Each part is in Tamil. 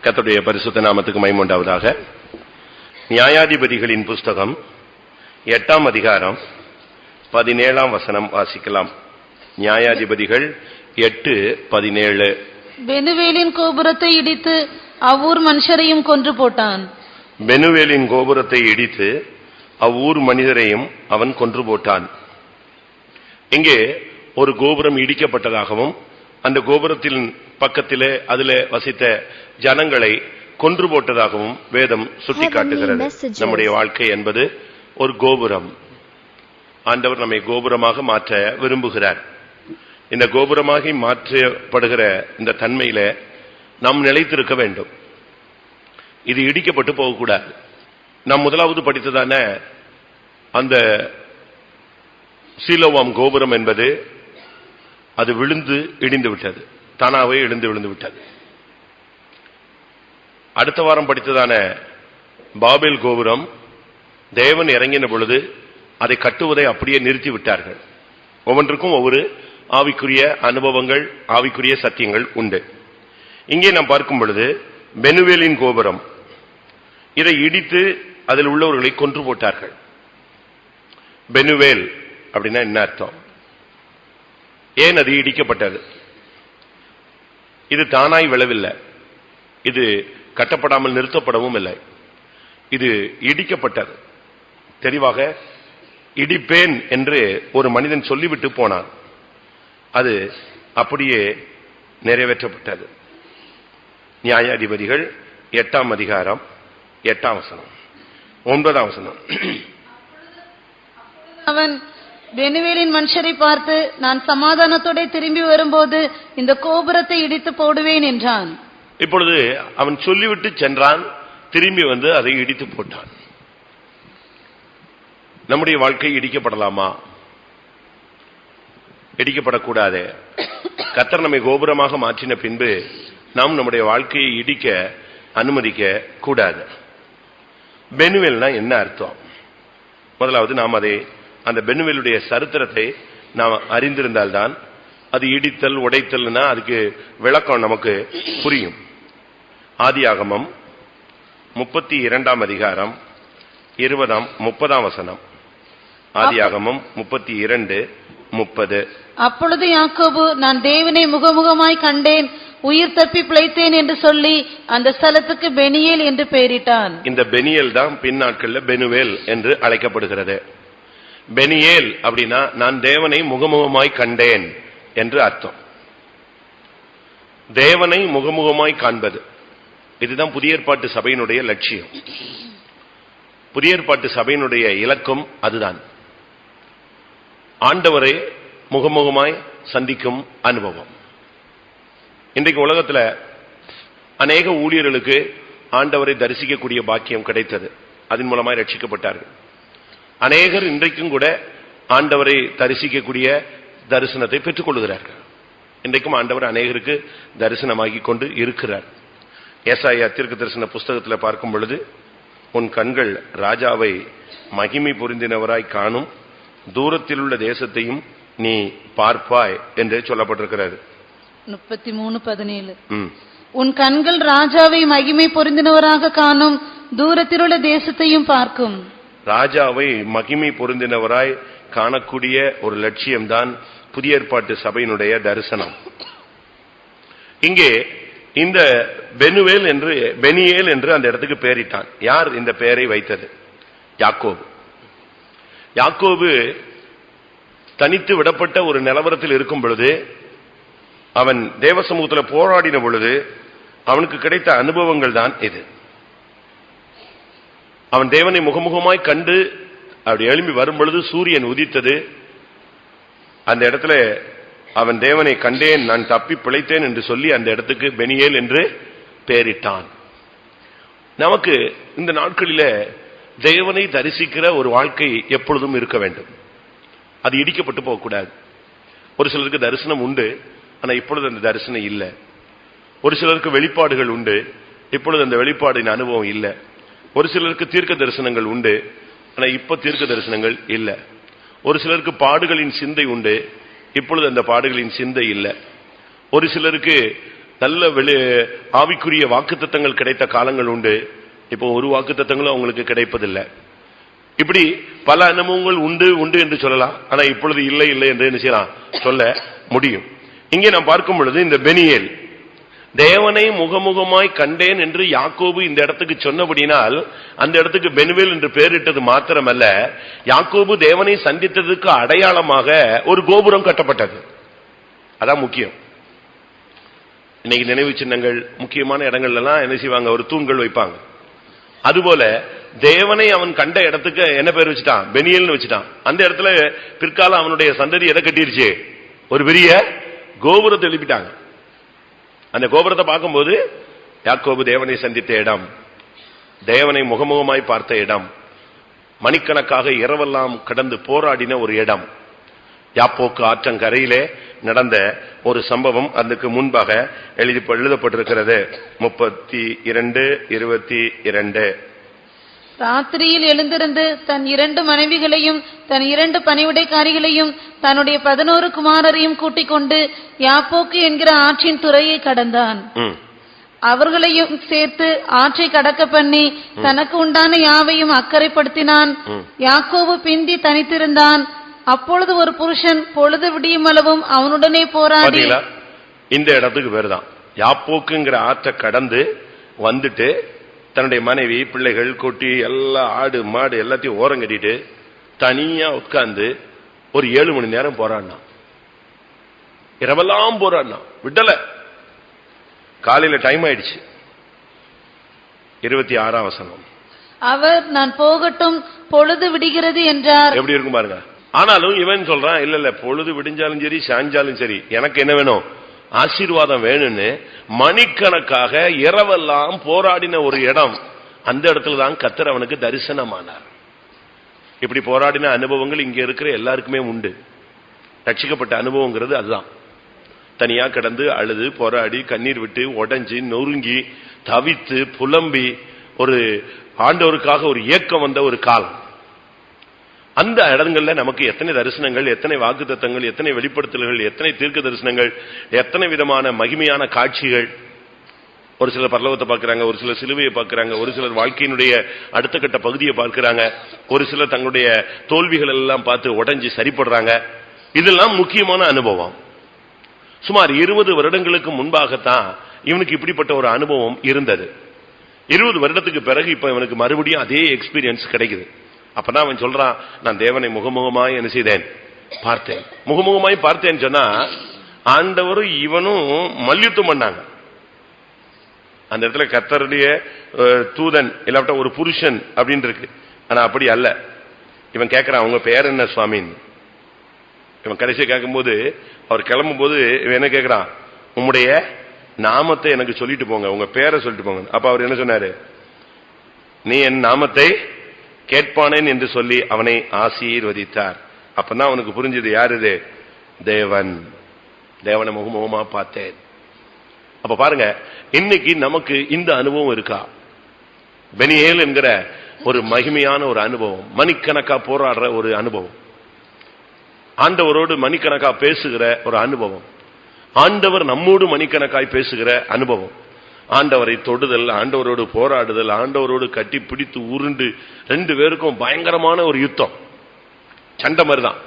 கர்த்தருடைய பரிசுத்த நாமத்துக்கு மகிமை உண்டாவதாக. நியாயாதிபதிகளின் புஸ்தகம் 8ஆம் அதிகாரம் 17ஆம் வசனம் வாசிக்கலாம். நியாயாதிபதிகள் 8:17. பெனுவேலின் கோபுரத்தை இடித்து அவ்வூர் மனுஷரையும் கொன்று போட்டான். பெனுவேலின் கோபுரத்தை இடித்து அவ்வூர் மனிதரையும் அவன் கொன்று போட்டான். இங்கே ஒரு கோபுரம் இடிக்கப்பட்டதாகவும் அந்த கோபுரத்தின் பக்கத்திலே அதிலே வசித்த ஜனங்களை கொன்று போட்டதாகவும் வேதம் சுட்டிக்காட்டுகிறது. நம்முடைய வாழ்க்கை என்பது ஒரு கோபுரம். ஆண்டவர் நம்மை கோபுரமாக மாற்ற விரும்புகிறார். இந்த கோபுரமாகி மாற்றப்படுகிற இந்த தன்மையில நாம் நிலைத்திருக்க வேண்டும். இது இடிக்கப்பட்டு போகக்கூடாது. நாம் முதலாவது படித்ததான அந்த சீலோவாம் கோபுரம் என்பது அது விழுந்து இடிந்து விட்டது, தானாவே விழுந்து விட்டது. அடுத்த வாரம் படித்ததான பாபேல் கோபுரம் தேவன் இறங்கின பொழுது அதை கட்டுவதை அப்படியே நிறுத்தி விட்டார்கள். ஒவ்வொன்றுக்கும் ஒவ்வொரு ஆவிக்குரிய அனுபவங்கள், ஆவிக்குரிய சத்தியங்கள் உண்டு. இங்கே நாம் பார்க்கும் பொழுது பெனுவேலின் கோபுரம், இதை இடித்து அதில் உள்ளவர்களை கொன்று போட்டார்கள். பெனுவேல் அப்படின்னா என்ன அர்த்தம்? ஏன் அது இடிக்கப்பட்டது? இது தானாய் விழவில்லை, இது கட்டப்படாமல் நிறுத்தப்படவும் இல்லை, இது இடிக்கப்பட்டது. தெளிவாக இடிப்பேன் என்று ஒரு மனிதன் சொல்லிவிட்டு போனான், அது அப்படியே நிறைவேற்றப்பட்டது. நியாயாதிபதிகள் 8ஆம் அதிகாரம் 8ஆம் வசனம் 9ஆம் வசனம். அவன் பெனுவேலின் மனுஷரை பார்த்து, நான் சமாதானத்தோட திரும்பி வரும்போது இந்த கோபுரத்தை இடித்து போடுவேன் என்றான். இப்பொழுது அவன் சொல்லிவிட்டு சென்றான், திரும்பி வந்து அதை இடித்து போட்டான். நம்முடைய வாழ்க்கை இடிக்கப்படலாமா? இடிக்கப்படக்கூடாது. கர்த்தர் நம்மை கோபுரமாக மாற்றின பின்பு நாம் நம்முடைய வாழ்க்கையை இடிக்க அனுமதிக்க கூடாது. பெனுவேல்னா என்ன அர்த்தம்? முதலாவது நாம் அதை அந்த பெனுவேலுடைய சரித்திரத்தை நாம் அறிந்திருந்தால்தான் அது இடித்தல் உடைத்தல்னா அதுக்கு விளக்கம் நமக்கு புரியும். ஆதியாகமம் 32ஆம் அதிகாரம் 30ஆம் வசனம். ஆதியாகமம் 32:30. அப்பொழுது யாக்கோபு, நான் தேவனை முகமுகமாய் கண்டேன், உயிர் தப்பி பிழைத்தேன் என்று சொல்லி அந்த ஸ்தலத்துக்கு பெனியேல் என்று பெயரிட்டான். இந்த பெனியேல் தான் பின்னாட்கள்ல பெனுவேல் என்று அழைக்கப்படுகிறது. பெனியேல் அப்படின்னா நான் தேவனை முகமுகமாய் கண்டேன் என்று அர்த்தம். தேவனை முகமுகமாய் காண்பது, இதுதான் புதிய ஏற்பாட்டு சபையினுடைய லட்சியம். புதிய ஏற்பாட்டு சபையினுடைய இலக்கம் அதுதான். ஆண்டவரை முகமுகமாய் சந்திக்கும் அனுபவம். இன்றைக்கு உலகத்துல அநேக ஊழியர்களுக்கு ஆண்டவரை தரிசிக்கக்கூடிய பாக்கியம் கிடைத்தது, அதன் மூலமாய் ரட்சிக்கப்பட்டார்கள். அநேகர் இன்றைக்கும் கூட ஆண்டவரை தரிசிக்கக்கூடிய தரிசனத்தை பெற்றுக் கொள்கிறார்கள். இன்றைக்கும் ஆண்டவர் அநேகருக்கு தரிசனமாகி கொண்டு இருக்கிறார். ஏசாயா தீர்க்க தரிசன புஸ்தகத்தில் பார்க்கும் பொழுது, உன் கண்கள் ராஜாவை மகிமை பொருந்தினவராய் காணும், தூரத்தில் உள்ள தேசத்தையும் நீ பார்ப்பாய் என்று சொல்லப்பட்டிருக்கிறது. 33:17. உன் கண்கள் ராஜாவை மகிமை பொருந்தினவராக காணும், தூரத்தில் உள்ள தேசத்தையும் பார்க்கும். ராஜாவை மகிமை பொருந்தினவராய் காணக்கூடிய ஒரு லட்சியம்தான் புதிய ஏற்பாட்டு சபையினுடைய தரிசனம். இங்கே இந்த பெனுவேல் என்று பெனியேல் என்று அந்த இடத்துக்கு பெயரிட்டான். யார் இந்த பெயரை வைத்தது? யாக்கோபு. யாக்கோபு தனித்து விடப்பட்ட ஒரு நிலவரத்தில் இருக்கும் பொழுது, அவன் தேவ சமூகத்தில் போராடின பொழுது அவனுக்கு கிடைத்த அனுபவங்கள் தான் இது. அவன் தேவனை முகமுகமாய் கண்டு அப்படி எழும்பி வரும் பொழுது சூரியன் உதித்தது. அந்த இடத்துல அவன் தேவனை கண்டேன், நான் தப்பி பிழைத்தேன் என்று சொல்லி அந்த இடத்துக்கு பெனியேல் என்று பெயரிட்டான். நமக்கு இந்த நாட்களில தேவனை தரிசிக்கிற ஒரு வாழ்க்கை எப்பொழுதும் இருக்க வேண்டும். அது இடிக்கப்பட்டு போகக்கூடாது. ஒரு சிலருக்கு தரிசனம் உண்டு, ஆனா இப்பொழுது அந்த தரிசனம் இல்லை. ஒரு சிலருக்கு வெளிப்பாடுகள் உண்டு, இப்பொழுது அந்த வெளிப்பாடின் அனுபவம் இல்லை. ஒரு சிலருக்கு தீர்க்க தரிசனங்கள் உண்டு, ஆனா இப்ப தீர்க்க தரிசனங்கள் இல்லை. ஒரு சிலருக்கு பாடுகளின் சிந்தை உண்டு, இப்பொழுது அந்த பாடுகளின் சிந்தை இல்லை. ஒரு சிலருக்கு நல்ல ஆவிக்குரிய வாக்குத்தத்தங்கள் கிடைத்த காலங்கள் உண்டு. இப்போ ஒரு வாக்குத்தத்தங்களும் அவங்களுக்கு கிடைப்பதில்லை. இப்படி பல அனுபவங்கள் உண்டு உண்டு என்று சொல்லலாம். ஆனா இப்பொழுது இல்லை இல்லை என்று என்ன செய்யலாம் சொல்ல முடியும். இங்கே நாம் பார்க்கும் பொழுது இந்த பெனியேல் தேவனை முகமுகமாய் கண்டேன் என்று யாக்கோபு இந்த இடத்துக்கு சொன்னபடினால் அந்த இடத்துக்கு பெனுவேல் என்று பெயரிட்டது மாத்திரமல்ல, யாக்கோபு தேவனை சந்தித்ததுக்கு அடையாளமாக ஒரு கோபுரம் கட்டப்பட்டது. அதான் முக்கியம். இன்னைக்கு நினைவு சின்னங்கள் முக்கியமான இடங்கள்ல எல்லாம் என்ன செய்வாங்க, ஒரு தூண்கள் வைப்பாங்க. அதுபோல தேவனை அவன் கண்ட இடத்துக்கு என்ன பேர் வச்சுட்டான், பெனியேல்னு வச்சுட்டான். அந்த இடத்துல பிற்காலம் அவனுடைய சந்ததி எதை கட்டிருச்சு, ஒரு பெரிய கோபுரத்தை எழுப்பிட்டாங்க. அந்த கோபுரத்தை பார்க்கும்போது யாக்கோபு தேவனை சந்தித்த இடம், தேவனை முகமுகமாய் பார்த்த இடம், மணிக்கணக்காக இரவெல்லாம் கடந்து போராடின ஒரு இடம், யாப்போக்கு ஆற்றங்கரையிலே நடந்த ஒரு சம்பவம் அதுக்கு முன்பாக எழுதப்பட்டிருக்கிறது. 32:22. ராத்திரியில் எழுந்திருந்து தன் 2 மனைவிகளையும் தன் 2 பணிவிடைக்காரிகளையும் தன்னுடைய 11 குமாரரையும் கூட்டிக் கொண்டு யாப்போக்கு என்கிற ஆற்றின் துறையை கடந்தான். அவர்களையும் சேர்த்து ஆற்றை கடக்க பண்ணி தனக்கு உண்டான யாவையும் அக்கறைப்படுத்தினான். யாக்கோபு பிந்தி தனித்திருந்தான். அப்பொழுது ஒரு புருஷன் பொழுது விடியும் அளவும் அவனுடனே போராடி. இந்த இடத்துக்கு பேருதான் யாப்போக்குங்கிற ஆற்றை கடந்து வந்துட்டு தன்னுடைய மனைவி பிள்ளைகள் கொட்டி எல்லா ஆடு மாடு எல்லாத்தையும் ஓரம் கட்டிட்டு தனியா உட்கார்ந்து ஒரு 7 மணி நேரம் போராடினான். இரவெல்லாம் போராடினான், விடல. காலையில டைம் ஆயிடுச்சு. 26ஆம் வசனம். அவர் நான் போகட்டும் பொழுது விடுகிறது என்றார். எப்படி இருக்கும் பாருங்க. ஆனாலும் இவன் சொல்றான், இல்ல இல்ல பொழுது விடிஞ்சாலும் சரி சாஞ்சாலும் சரி எனக்கு என்ன வேணும், ஆசீர்வாதம் வேணும்னு மணிக்கணக்காக இரவெல்லாம் போராடின ஒரு இடம். அந்த இடத்துலதான் கர்த்தர் அவனுக்கு தரிசனமானார். இப்படி போராடின அனுபவங்கள் இங்க இருக்கிற எல்லாருக்குமே உண்டு. ரட்சிக்கப்பட்ட அனுபவங்கிறது அதுதான். தனியா கடந்து அழுது போராடி கண்ணீர் விட்டு உடைஞ்சு நொறுங்கி தவித்து புலம்பி ஒரு ஆண்டவருக்காக ஒரு ஏக்கம் வந்த ஒரு காலம். அந்த இடங்கள்ல நமக்கு எத்தனை தரிசனங்கள், எத்தனை வாக்குத்தத்தங்கள், எத்தனை வெளிப்படுத்தல்கள், எத்தனை தீர்க்க தரிசனங்கள், எத்தனை விதமான மகிமையான காட்சிகள். ஒரு சிலர் பரலோகத்தை பார்க்கிறாங்க, ஒரு சிலர் சிலுவையை பார்க்கிறாங்க, ஒரு சிலர் வாழ்க்கையினுடைய அடுத்த கட்ட பகுதியை பார்க்கிறாங்க, ஒரு சிலர் தங்களுடைய தோல்விகள் எல்லாம் பார்த்து உடைஞ்சு சரிப்படுறாங்க. இதெல்லாம் முக்கியமான அனுபவம். சுமார் 20 வருடங்களுக்கு முன்பாகத்தான் இவனுக்கு இப்படிப்பட்ட ஒரு அனுபவம் இருந்தது. 20 வருடத்துக்கு பிறகு இப்ப இவனுக்கு மறுபடியும் அதே எக்ஸ்பீரியன்ஸ் கிடைக்குது. அப்பதான் அவன் சொல்றான், நான் தேவனை முகமுகமாய் என்ன செய்தேன், பார்த்தேன். முகமுகமாய் பார்த்தேன்னு சொன்னா ஆண்டவரும் இவனும் மல்யுத்தம் பண்ணாங்க. அந்த இடத்துல கர்த்தருடைய தூதன் இல்லாவிட்ட ஒரு புருஷன் அப்படின்னு இருக்கு. ஆனா அப்படி அல்ல. இவன் கேட்கிறான், உங்க பேர் என்ன சுவாமின்னு. இவன் கடைசியை கேட்கும்போது அவர் கிளம்பும் போது இவன் என்ன கேட்கிறான், உம்முடைய நாமத்தை எனக்கு சொல்லிட்டு போங்க, உங்க பேரை சொல்லிட்டு போங்க. அப்ப அவர் என்ன சொன்னாரு, நீ என் நாமத்தை கேட்பானேன் என்று சொல்லி அவனை ஆசீர்வதித்தார். அப்பதான் அவனுக்கு புரிஞ்சது, யார் இது, தேவன். தேவனை முகமுகமா பார்த்தேன். அப்ப பாருங்க, இன்னைக்கு நமக்கு இந்த அனுபவம் இருக்கா? பெனியேல் என்கிற ஒரு மகிமையான ஒரு அனுபவம், மணிக்கணக்கா போராடுற ஒரு அனுபவம், ஆண்டவரோடு மணிக்கணக்கா பேசுகிற ஒரு அனுபவம், ஆண்டவர் நம்மோடு மணிக்கணக்காய் பேசுகிற அனுபவம், ஆண்டவரை தொடுதல், ஆண்டவரோடு போராடுதல், ஆண்டவரோடு கட்டி பிடித்து உருண்டு 2 பேருக்கும் பயங்கரமான ஒரு யுத்தம், சண்டை மாதிரிதான்.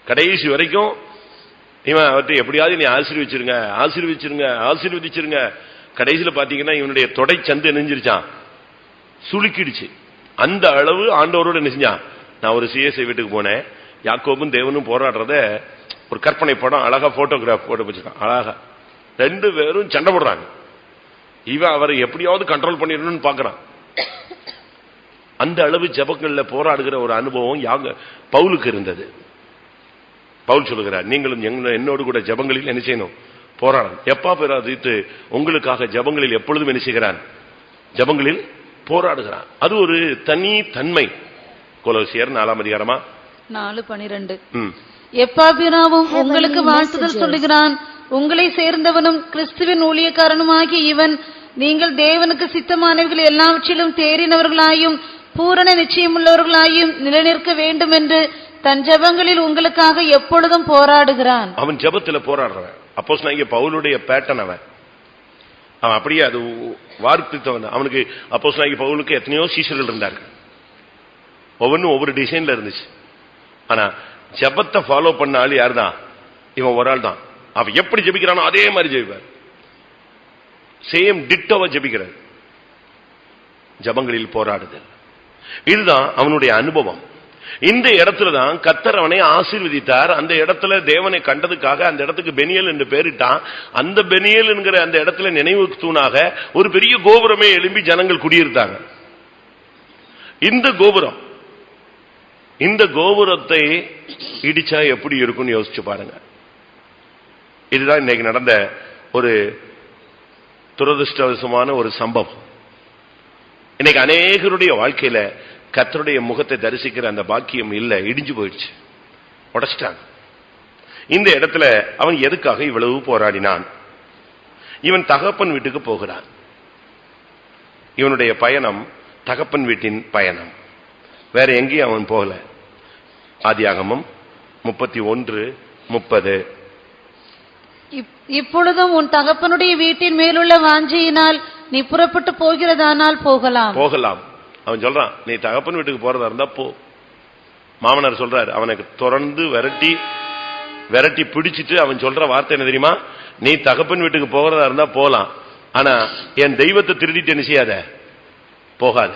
கடைசி வரைக்கும் இவன் அவர்கிட்ட எப்படியாவது நீ ஆசீர்வச்சிருங்க ஆசீர்வச்சிருங்க ஆசீர்வதிச்சிருங்க. கடைசியில பாத்தீங்கன்னா இவனுடைய தொடை சந்து நெஞ்சிருச்சான், சுளுக்கிடுச்சு. அந்த அளவு ஆண்டவரோடு என்ன செஞ்சான். நான் ஒரு சிஎஸ்ஐ வீட்டுக்கு போனேன், யாக்கோபும் தேவனும் போராடுறத ஒரு கற்பனை படம் அழகா போட்டோகிராஃப் போட்டு வச்சிருக்கான். அழகா 2 பேரும் சண்டை போடுறாங்க. இவன் அவரை எப்படியாவது கண்ட்ரோல் பண்ணிடணும்னு பாக்குறான். அந்த அளவு ஜபங்கள்ல போராடுகிற ஒரு அனுபவம் பவுலுக்கு இருந்தது. பவுல் சொல்லுகிறார், நீங்களும் என்னோடு கூட ஜபங்களில் என்ன செய்யணும், போராடணும். எப்பா பேராதித்து உங்களுக்காக ஜபங்களில் எப்பொழுதும் என்ன செய்கிறான், ஜபங்களில் போராடுகிறான். அது ஒரு தனி தன்மை. கொலோசியர் 4ஆம் அதிகாரமா 4:12. எப்பாபிராவும் உங்களுக்கு வாழ்த்துதல் சொல்லுகிறான். உங்களை சேர்ந்தவனும் கிறிஸ்துவின் ஊழியக்காரனுமாகிய இவன் நீங்கள் தேவனுக்கு சித்தமானவர்கள் எல்லாவற்றிலும் தேறினவர்களாயும் பூரண நிச்சயமுள்ளவர்களாயும் நிலைநிற்க வேண்டும் என்று தன் ஜெபங்களில் உங்களுக்காக எப்பொழுதும் போராடுகிறான். அவன் ஜெபத்துல போராடுறான். அப்போஸ்தலனாகிய பவுலுடைய பேட்டர்ன் அவன் அப்படியே அது வார்ப்பித்தவன். அவனுக்கு அப்போஸ்தலனாகிய பவுலுக்கு எத்தனையோ சீஷர்கள் இருந்தார்கள், ஒவ்வொன்றும் ஒவ்வொரு டிசைன்ல இருந்துச்சு. ஆனா ஜெபத்தை ஃபாலோ பண்ண ஆள் யாருதான்? இவன் ஒரு ஆள் தான். அவன் எப்படி ஜெபிக்கிறானோ அதே மாதிரி ஜெபிப்பார், சேம் டிட்டோவா ஜெபிக்கிறார். ஜெபங்களில் போராடுதல், இதுதான் அவனுடைய அனுபவம். இந்த இடத்துல தான் கர்த்தர் அவனை ஆசீர்வதித்தார். அந்த இடத்துல தேவனை கண்டதுக்காக அந்த இடத்துக்கு பெனியேல் என்று பெயரிட்டான். அந்த பெனியேல் என்கிற அந்த இடத்துல நினைவு தூணாக ஒரு பெரிய கோபுரமே எழும்பி ஜனங்கள் குடியிருந்தாங்க. இந்த கோபுரத்தை இடிச்சா எப்படி இருக்கும்னு யோசிச்சு பாருங்க. இதுதான் இன்னைக்கு நடந்த ஒரு துரதிருஷ்டவசமான ஒரு சம்பவம். இன்னைக்கு அநேகருடைய வாழ்க்கையில கர்த்தருடைய முகத்தை தரிசிக்கிற அந்த பாக்கியம் இல்ல, இடிஞ்சு போயிடுச்சு, உடைச்சிட்டாங்க. இந்த இடத்துல அவன் எதுக்காக இவ்வளவு போராடினான்? இவன் தகப்பன் வீட்டுக்கு போகிறான். இவனுடைய பயணம் தகப்பன் வீட்டின் பயணம், வேற எங்கேயும் அவன் போகல. ஆதியாகமம் 31:30. இப்பொழுதும் உன் தகப்பனுடைய வீட்டின் மேலுள்ள வாஞ்சையினால் நீ புறப்பட்டு போகிறதானால் போகலாம். அவன் சொல்றான், நீ தகப்பன் வீட்டுக்கு போறதா இருந்தா போ. மாமனார் சொல்றாரு, அவனுக்கு தொடர்ந்து விரட்டி பிடிச்சிட்டு அவன் சொல்ற வார்த்தை என்ன தெரியுமா? நீ தகப்பன் வீட்டுக்கு போகிறதா இருந்தா போலாம், ஆனா என் தெய்வத்தை திருடிட்டு என்ன செய்யாத, போகாத.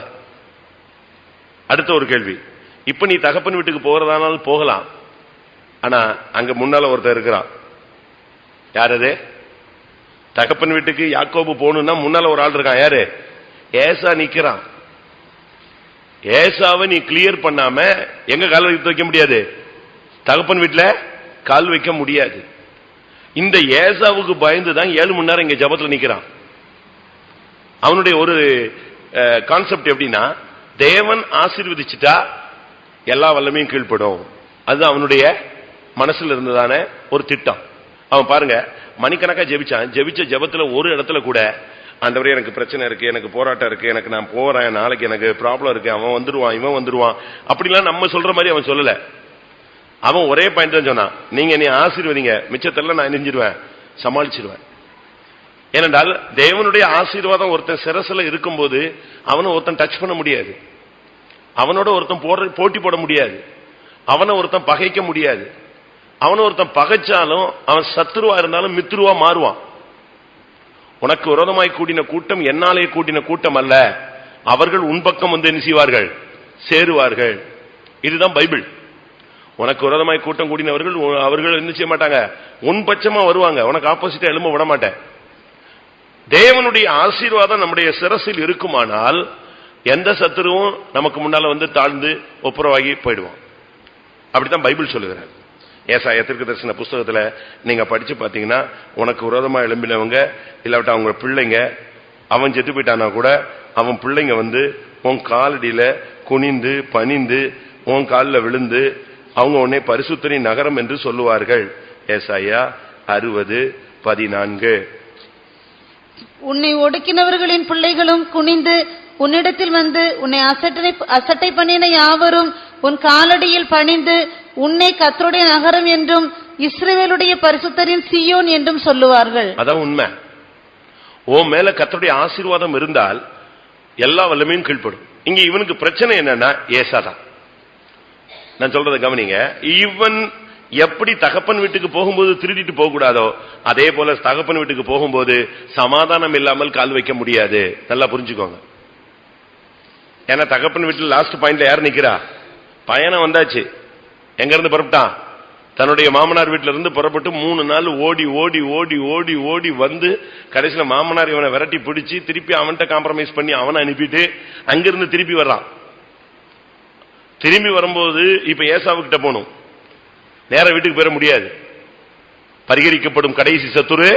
அடுத்த ஒரு கேள்வி, இப்ப நீ தகப்பன் வீட்டுக்கு போகிறதானாலும் போகலாம், ஆனா அங்க முன்னால ஒருத்தர் இருக்கிறான். யார் அது? தகப்பன் வீட்டுக்கு யாக்கோபு போகணும்னா முன்னால ஒரு ஆள் இருக்கான். யாரு? ஏசா நிக்கிறான். ஏசாவை நீ கிளியர் பண்ணாம எங்க கால் வைக்க முடியாது, தகப்பன் வீட்டுல கால் வைக்க முடியாது. இந்த ஏசாவுக்கு பயந்துதான் 7 மணி நேரம் இங்க ஜபத்துல நிக்கிறான். அவனுடைய ஒரு கான்செப்ட் எப்படின்னா, தேவன் ஆசீர்வதிச்சுட்டா எல்லா வல்லமையும் கீழ்ப்படும். அது அவனுடைய மனசுல இருந்ததான ஒரு திட்டம். அவன் பாருங்க, மணிக்கணக்கா ஜெபிச்சான். ஜெபிச்ச ஜெபத்துல ஒரு இடத்துல கூட ஆண்டவரே எனக்கு பிரச்சனை இருக்கு, எனக்கு போராட்டம் இருக்கு, எனக்கு நான் போறேன், நாளைக்கு எனக்கு ப்ராப்ளம் இருக்கு, அவன் வந்துருவான், இவன் வந்துருவான், அப்படிலாம் நம்ம சொல்ற மாதிரி அவன் சொல்லல. அவன் ஒரே பாயிண்ட் தான் சொன்னான், நீங்க என்னை ஆசீர்வதிங்க, மிச்சத்தெல்லாம் நான் நெஞ்சிடுவேன், சமாளிச்சிடுவேன். ஏனென்றால் தேவனுடைய ஆசீர்வாதம் ஒருத்தன் சிரசுல இருக்கும்போது அவனை ஒருத்தன் டச் பண்ண முடியாது, அவனோட ஒருத்தன் போட்டி போட முடியாது, அவனை ஒருத்தன் பகைக்க முடியாது. அவனை ஒருத்தன் பகைச்சாலும் அவன் சத்துருவா இருந்தாலும் மித்ருவா மாறுவான். உனக்கு விரோதமாய் கூட்டின கூட்டம் என்னாலே கூட்டின கூட்டம் அல்ல, அவர்கள் உன் பக்கம் வந்து என்ன செய்வார்கள், சேருவார்கள். இதுதான் பைபிள். உனக்கு விரோதமாய் கூட்டம் கூட்டினவர்கள் அவர்கள் என்ன செய்ய மாட்டாங்க, உன் பட்சமா வருவாங்க, உனக்கு ஆப்போசிட்டா எழும்ப விட மாட்டேன். தேவனுடைய ஆசீர்வாதம் நம்முடைய சிரசில் இருக்குமானால் எந்த சத்துருவும் நமக்கு முன்னால வந்து தாழ்ந்து ஒப்புரவாகி போயிடுவான். அப்படித்தான் பைபிள் சொல்லுகிறார். ஏசாயா தீர்க்கதரிசன புஸ்தகத்துல நீங்க படிச்சு பாத்தீங்கன்னா, உனக்கு விரோதமா எழும்பினவங்க இல்லாவிட்டா அவங்க பிள்ளைங்க, அவன் செத்து போயிட்டானா கூட அவன் பிள்ளைங்க வந்து உன் காலடியில குனிந்து பணிந்து உன் காலில் விழுந்து அவங்க உன்னை பரிசுத்தரின் நகரம் என்று சொல்லுவார்கள். ஏசாயா 60:14. உன்னை ஒடுக்கினவர்களின் பிள்ளைகளும் குனிந்து உன்னிடத்தில் வந்து உன்னை அசட்டை பண்ணின யாவரும் உன் காலடியில் பணிந்து உன்னை கர்த்தருடைய நகரம் என்றும் இஸ்ரவேலுடைய பரிசுத்தரின் சீயோன் என்றும் சொல்லுவார்கள். அதான் உண்மை. உன் மேல கர்த்தருடைய ஆசீர்வாதம் இருந்தால் எல்லா வல்லமையும் கீழ்ப்படும். இங்க இவனுக்கு பிரச்சனை என்னன்னா ஏசாதான். நான் சொல்றத கவனிங்க. இவன் எப்படி தகப்பன் வீட்டுக்கு போகும்போது திருடிட்டு போக கூடாதோ அதே போல தகப்பன் வீட்டுக்கு போகும்போது சமாதானம் இல்லாமல் கால் வைக்க முடியாது. நல்லா புரிஞ்சுக்கோங்க. ஏன்னா தகப்பன் வீட்டில் லாஸ்ட் பாயிண்ட்ல யார் நிக்கிறா? பயணம் வந்தாச்சு. எங்க இருந்து புறப்பட்டான்? தன்னுடைய மாமனார் வீட்டில இருந்து புறப்பட்டு 3 நாள் ஓடி ஓடி ஓடி ஓடி ஓடி வந்து கடைசியில மாமனார் இவனை விரட்டி பிடிச்சி திருப்பி அவன்கிட்ட காம்ப்ரமைஸ் பண்ணி அவனை அனுப்பிட்டு அங்கிருந்து திருப்பி வர்றான். திரும்பி வரும்போது இப்ப ஏசாவுக்கிட்ட போகணும், நேர வீட்டுக்கு போயிட முடியாது. பரிகரிக்கப்படும் கடைசி சத்துரு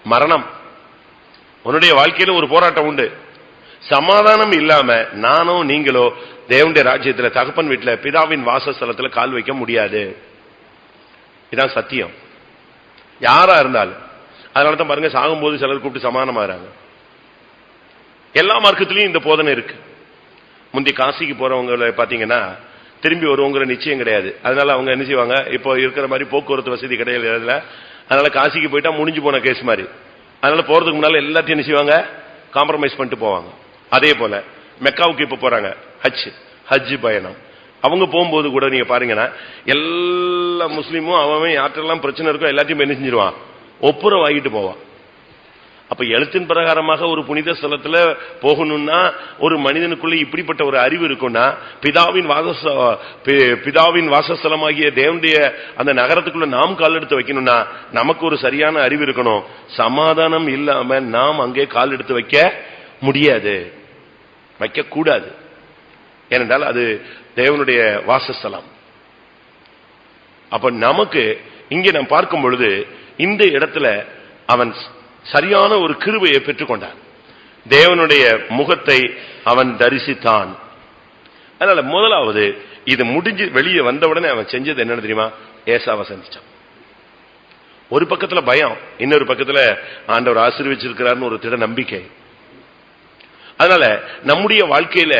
மரணம். உன்னுடைய வாழ்க்கையில ஒரு போராட்டம் உண்டு. சமாதானம் இல்லாம நானோ நீங்களோ தேவனுடைய ராஜ்யத்துல தகப்பன் வீட்டுல பிதாவின் வாசஸ்தலத்துல கால் வைக்க முடியாது. இதான் சத்தியம், யாரா இருந்தாலும். அதனாலதான் பாருங்க, சாகும்போது சிலர் கூப்பிட்டு சமாதானமாகறாங்க. எல்லா மார்க்கத்திலையும் இந்த போதனை இருக்கு. முந்தி காசிக்கு போறவங்க பாத்தீங்கன்னா திரும்பி வருவங்கிற நிச்சயம் கிடையாது. அதனால அவங்க என்ன செய்வாங்க, இப்போ இருக்கிற மாதிரி போக்குவரத்து வசதி கிடையாது, அதனால காசிக்கு போயிட்டா முடிஞ்சு போன கேஸ் மாதிரி. அதனால போறதுக்கு முன்னால எல்லாத்தையும் என்ன செய்வாங்க, காம்ப்ரமைஸ் பண்ணிட்டு போவாங்க. அதே போல மெக்காவுக்கு இப்ப போறாங்க, ஹஜ் பயணம். அவங்க போகும்போது கூட நீங்க பாருங்கன்னா எல்லா முஸ்லீமும் அவன் யாற்றெல்லாம் பிரச்சனை இருக்கோ எல்லாத்தையும் என்ன செஞ்சிருவான், ஒப்புரம் வாங்கிட்டு போவான். அப்ப எழுத்தின் பிரகாரமாக ஒரு புனித ஸ்தலத்துல போகணும்னா ஒரு மனிதனுக்குள்ள இப்படிப்பட்ட ஒரு அறிவு இருக்கும்னா, பிதாவின் வாசஸ்தலமாகிய தேவனுடைய அந்த நகரத்துக்குள்ள நாம் கால் எடுத்து வைக்கணும்னா நமக்கு ஒரு சரியான அறிவு இருக்கணும். சமாதானம் இல்லாம நாம் அங்கே கால் எடுத்து வைக்க முடியாது, வைக்க கூடாது. ஏனென்றால் அது தேவனுடைய வாசஸ்தலம். அப்ப நமக்கு இங்கே நாம் பார்க்கும் பொழுது இந்த இடத்துல அவன் சரியான ஒரு கிருபையை பெற்றுக்கொண்டான். தேவனுடைய முகத்தை அவன் தரிசித்தான். அதனால முதலாவது இது முடிஞ்சு வெளியே வந்தவுடனே அவன் செஞ்சது என்னன்னு தெரியுமா, ஏசாவை சந்திச்சான். ஒரு பக்கத்துல பயம், இன்னொரு பக்கத்துல ஆண்டவர் ஆசீர்வதிச்சிருக்கிறார்னு ஒரு திட நம்பிக்கை. அதனால நம்முடைய வாழ்க்கையில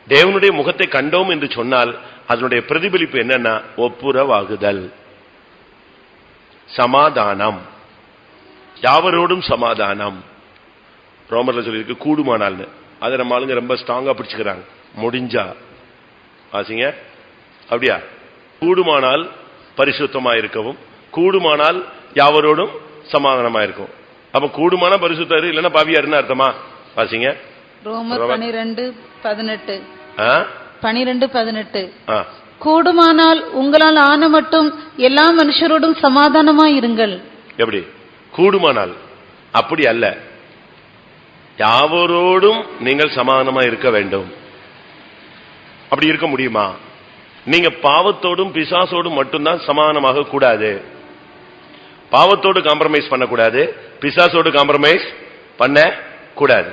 தேவனுடைய முகத்தை கண்டோம் என்று சொன்னால் அதனுடைய பிரதிபலிப்பு என்னன்னா ஒப்புரவாகுதல், சமாதானம், யாவரோடும் சமாதானம். ரோமர்ல சொல்லியிருக்கு கூடுமானால். அதை நம்ம ஆளுங்க ரொம்ப ஸ்ட்ராங்கா பிடிச்சுக்கிறாங்க. முடிஞ்சா வாசிங்க, அப்படியா? கூடுமானால் பரிசுத்தமா இருக்கவும், கூடுமானால் யாவரோடும் சமாதானமா இருக்கும். அப்ப கூடுமான பரிசுத்தாரு இல்லைன்னா பாவியாருன்னு அர்த்தமா? வாசிங்க ரோமர் 12:18. கூடுமானால் உங்களால் ஆன மட்டும் எல்லா மனுஷரோடும் சமாதானமா இருங்கள். எப்படி கூடுமானால்? அப்படி அல்ல, யாவரோடும் நீங்கள் சமாதானமா இருக்க வேண்டும். அப்படி இருக்க முடியுமா? நீங்க பாவத்தோடும் பிசாசோடும் மட்டும்தான் சமாதானமாக கூடாது. பாவத்தோடு காம்ப்ரமைஸ் பண்ணக்கூடாது, பிசாசோடு காம்ப்ரமைஸ் பண்ண கூடாது.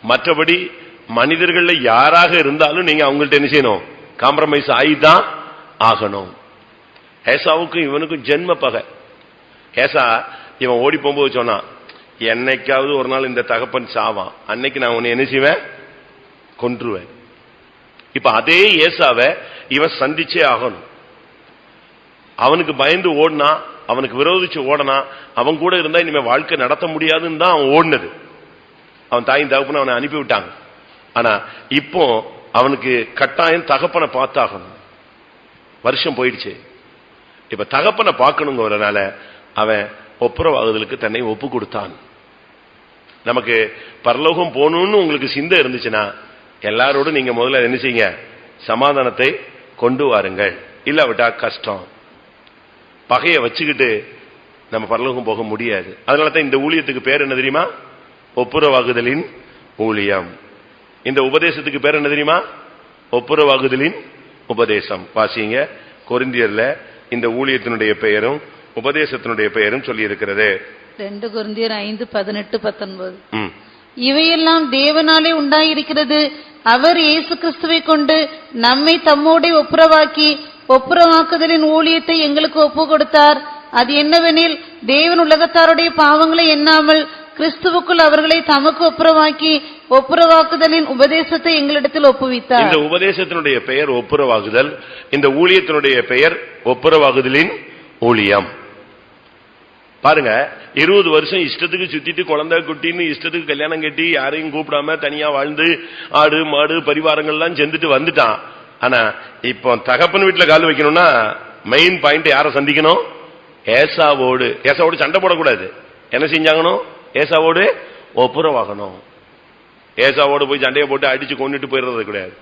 மற்றபடி மனிதர்கள் யாராக இருந்தாலும் நீங்க அவங்கள்ட்ட என்ன செய்யணும், காம்ப்ரமைஸ் ஆகிதான் ஆகணும். ஏசாவுக்கும் இவனுக்கும் ஜென்ம பகை. ஏசா இவன் ஓடி போகும்போது சொன்னான், என்னைக்காவது ஒரு நாள் இந்த தகப்பன் சாவான், அன்னைக்கு நான் உன்னை என்ன செய்வேன், கொன்றுவேன். இப்ப அதே ஏசாவை இவன் சந்திச்சே ஆகணும். அவனுக்கு பயந்து ஓடினா, அவனுக்கு விரோதிச்சு ஓடனா, அவன் கூட இருந்தா இனிமே வாழ்க்கை நடத்த முடியாதுன்னு தான் அவன் ஓடினது. அவன் தாயின் தகப்பனை அவனை அனுப்பிவிட்டாங்க. ஆனா இப்போ அவனுக்கு கட்டாயம் தகப்பனை பார்த்தாகணும். வருஷம் போயிடுச்சு, இப்ப தகப்பனை பார்க்கணுங்கிறதுனால அவன் ஒப்புரவாகுதலுக்கு தன்னை ஒப்பு கொடுத்தான். நமக்கு பரலோகம் போகணும்னு உங்களுக்கு சிந்தை இருந்துச்சுன்னா எல்லாரோடும் நீங்க முதல்ல என்ன செய்யுங்க, சமாதானத்தை கொண்டு வாருங்கள். இல்லாவிட்டா கஷ்டம். பகையை வச்சுக்கிட்டு நம்ம பரலோகம் போக முடியாது. அதனாலதான் இந்த ஊழியத்துக்கு பேர் என்ன தெரியுமா, ஒப்புரவாகுதலின் ஊழியம். இந்த உபதேசத்துக்கு பேர் என்ன தெரியுமா, ஒப்புரவாகுதலின் உபதேசம். வாசிங்க கொரிந்தியர்ல இந்த ஊழியத்தினுடைய பெயரும் உபதேசத்தினுடைய பெயரும் சொல்லி இருக்கிறது. 2 கொரிந்தியர் 5:18-19. இவையெல்லாம் தேவனாலே உண்டாயிருக்கிறது. அவர் இயேசு கிறிஸ்துவை கொண்டு நம்மை தம்மோடே ஒப்புரவாக்கி ஒப்புரவாக்குதலின் ஊழியத்தை எங்களுக்கு ஒப்பு கொடுத்தார். அது என்னவெனில், தேவன் உலகத்தாருடைய பாவங்களை எண்ணாமல் கிறிஸ்துவுக்குள் அவர்களை தமக்கு ஒப்புரவாக்கி ஒப்புரவாக்குதலின் உபதேசத்தை எங்களிடத்தில் ஒப்புவித்தார். இந்த உபதேசத்தினுடைய பெயர் ஒப்புரவாகுதல், இந்த ஊழியத்தினுடைய பெயர் ஒப்புரவாகுதலின் ஊழியம். பாருங்க, 20 வருஷம் இஷ்டத்துக்கு சுத்திட்டு குழந்தை குட்டின்னு இஷ்டத்துக்கு கல்யாணம் கட்டி யாரையும் கூப்பிடாம தனியா வாழ்ந்து ஆடு மாடு பரிவாரங்கள்லாம் செஞ்சுட்டு வந்துட்டான். ஆனா இப்போ தகப்பன் வீட்டுல கால் வைக்கணும்னா மெயின் பாயிண்ட் யாரை சந்திக்கணும், ஏசாவோடு. ஏசாவோடு சண்டை போடக்கூடாது. என்ன செஞ்சாங்கணும், ஏசாவோடு ஒப்புரவாகணும். ஏசாவோடு போய் சண்டையை போட்டு அடிச்சு கொண்டுட்டு போயிடுறது கிடையாது.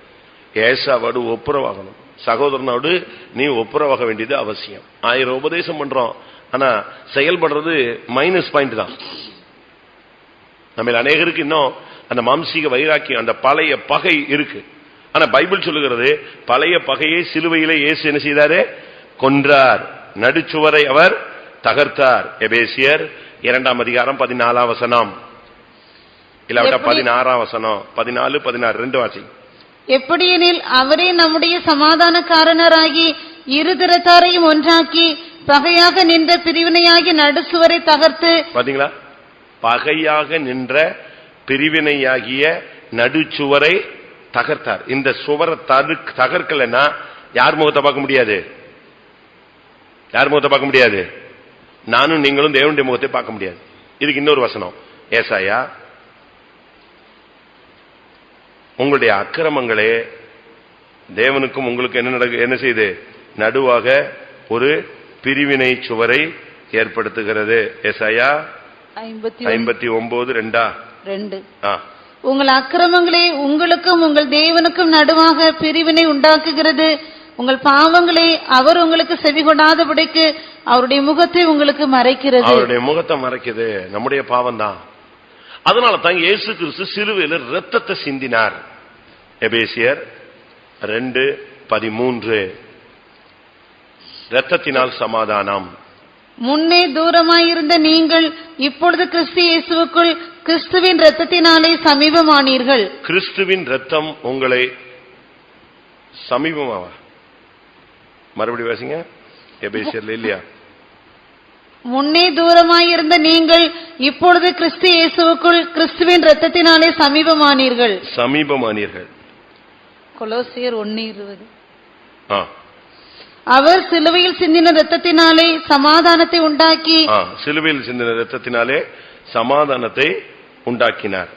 ஏசாவோடு ஒப்புரவாகணும். சகோதரனோடு நீ ஒப்புரவாக வேண்டியது அவசியம். 1000 உபதேசம் பண்றோம், ஆனா செயல்படுறது மைனஸ் பாயிண்ட் தான். நம்ம அநேகருக்கு இன்னும் அந்த மாம்சீக வைராக்கியம், அந்த பழைய பகை இருக்கு. ஆனா பைபிள் சொல்லுகிறது, பழைய பகையை சிலுவையிலே இயேசு என்ன செய்தாரு, கொன்றார். நடுச்சுவரை அவர் தகர்த்தார். எபேசியர் 2ஆம் அதிகாரம் 14ஆம் வசனம், இல்லாவிட்டா 16ஆம் வசனம், 14, 16 2 வாசி. எப்படியெனில் அவரே நம்முடைய சமாதானக்காரனராகி இரு திறத்தாரையும் ஒன்றாக்கி பகையாக நின்ற பிரிவினையாகி நடுசுவரை தகர்த்து. பாத்தீங்களா, பகையாக நின்ற பிரிவினையாகிய நடுச்சுவரை தகர்த்தார். இந்த சுவரை தகர்க்கலன்னா யார் முகத்தை பார்க்க முடியாது, யார் முகத்தை பார்க்க முடியாது, நானும் நீங்களும் தேவனுடைய முகத்தை பார்க்க முடியாது. இதுக்கு இன்னொரு வசனம், ஏசாயா, உங்களுடைய அக்கிரமங்களே தேவனுக்கும் உங்களுக்கு என்ன செய்து நடுவாக ஒரு பிரிவினை சுவரை ஏற்படுத்துகிறது. ஏசாயா 59:2. உங்கள் அக்கிரமங்களே உங்களுக்கும் உங்கள் தேவனுக்கும் நடுவாக பிரிவினை உண்டாக்குகிறது. உங்கள் பாவங்களே அவர் உங்களுக்கு செவி கொடாதபடிக்கு அவருடைய முகத்தை உங்களுக்கு மறைக்கிறது. அவருடைய முகத்தை மறைக்குது நம்முடைய பாவம் தான். அதனால தான் இயேசு கிறிஸ்து சிலுவையில் இரத்தத்தை சிந்தினார். எபேசியர் 2:13. இரத்தத்தினால் சமாதானம். முன்னே தூரமாயிருந்த நீங்கள் இப்பொழுது கிறிஸ்து இயேசுவுக்குள் கிறிஸ்துவின் இரத்தத்தினாலே சமீபமானீர்கள். கிறிஸ்துவின் இரத்தம் உங்களை சமீபமாவா? மறுபடியும் வாசிங்க, எபேசியர்ல இல்லையா? முன்னே தூரமாயிருந்த நீங்கள் இப்பொழுது கிறிஸ்து இயேசுவுக்குள் கிறிஸ்துவின் இரத்தத்தினாலே சமீபமானீர்கள். சமீபமானீர்கள். கொலோசியர் 1:20. அவர் சிலுவையில் சிந்தின இரத்தத்தினாலே சமாதானத்தை உண்டாக்கி, சிலுவையில் சிந்தின இரத்தத்தினாலே சமாதானத்தை உண்டாக்கினார்.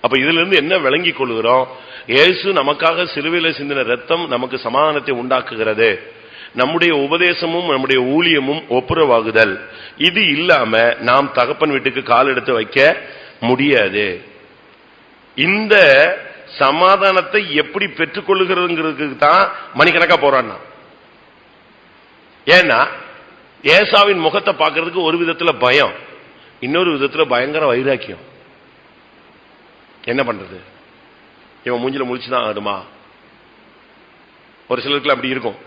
அப்ப இதுல இருந்து என்ன விளங்கிக் கொள்கிறோம்? இயேசு நமக்காக சிலுவையில் சிந்தின இரத்தம் நமக்கு சமாதானத்தை உண்டாக்குகிறது. நம்முடைய உபதேசமும் நம்முடைய ஊழியமும் ஒப்புரவாகுதல். இது இல்லாம நாம் தகப்பன் வீட்டுக்கு கால் எடுத்து வைக்க முடியாது. இந்த சமாதானத்தை எப்படி பெற்றுக்கொள்ளுகிறதுங்கிறதுக்கு தான் மணிக்கணக்கா போறான்னா. ஏன்னா ஏசாவின் முகத்தை பார்க்கறதுக்கு ஒரு விதத்துல பயம், இன்னொரு விதத்துல பயங்கர வைராக்கியம். என்ன பண்றது? இவன் மூஞ்சில முழிச்சுதான் ஆடுமா? ஒரு சிலருக்குள்ள அப்படி இருக்கும்.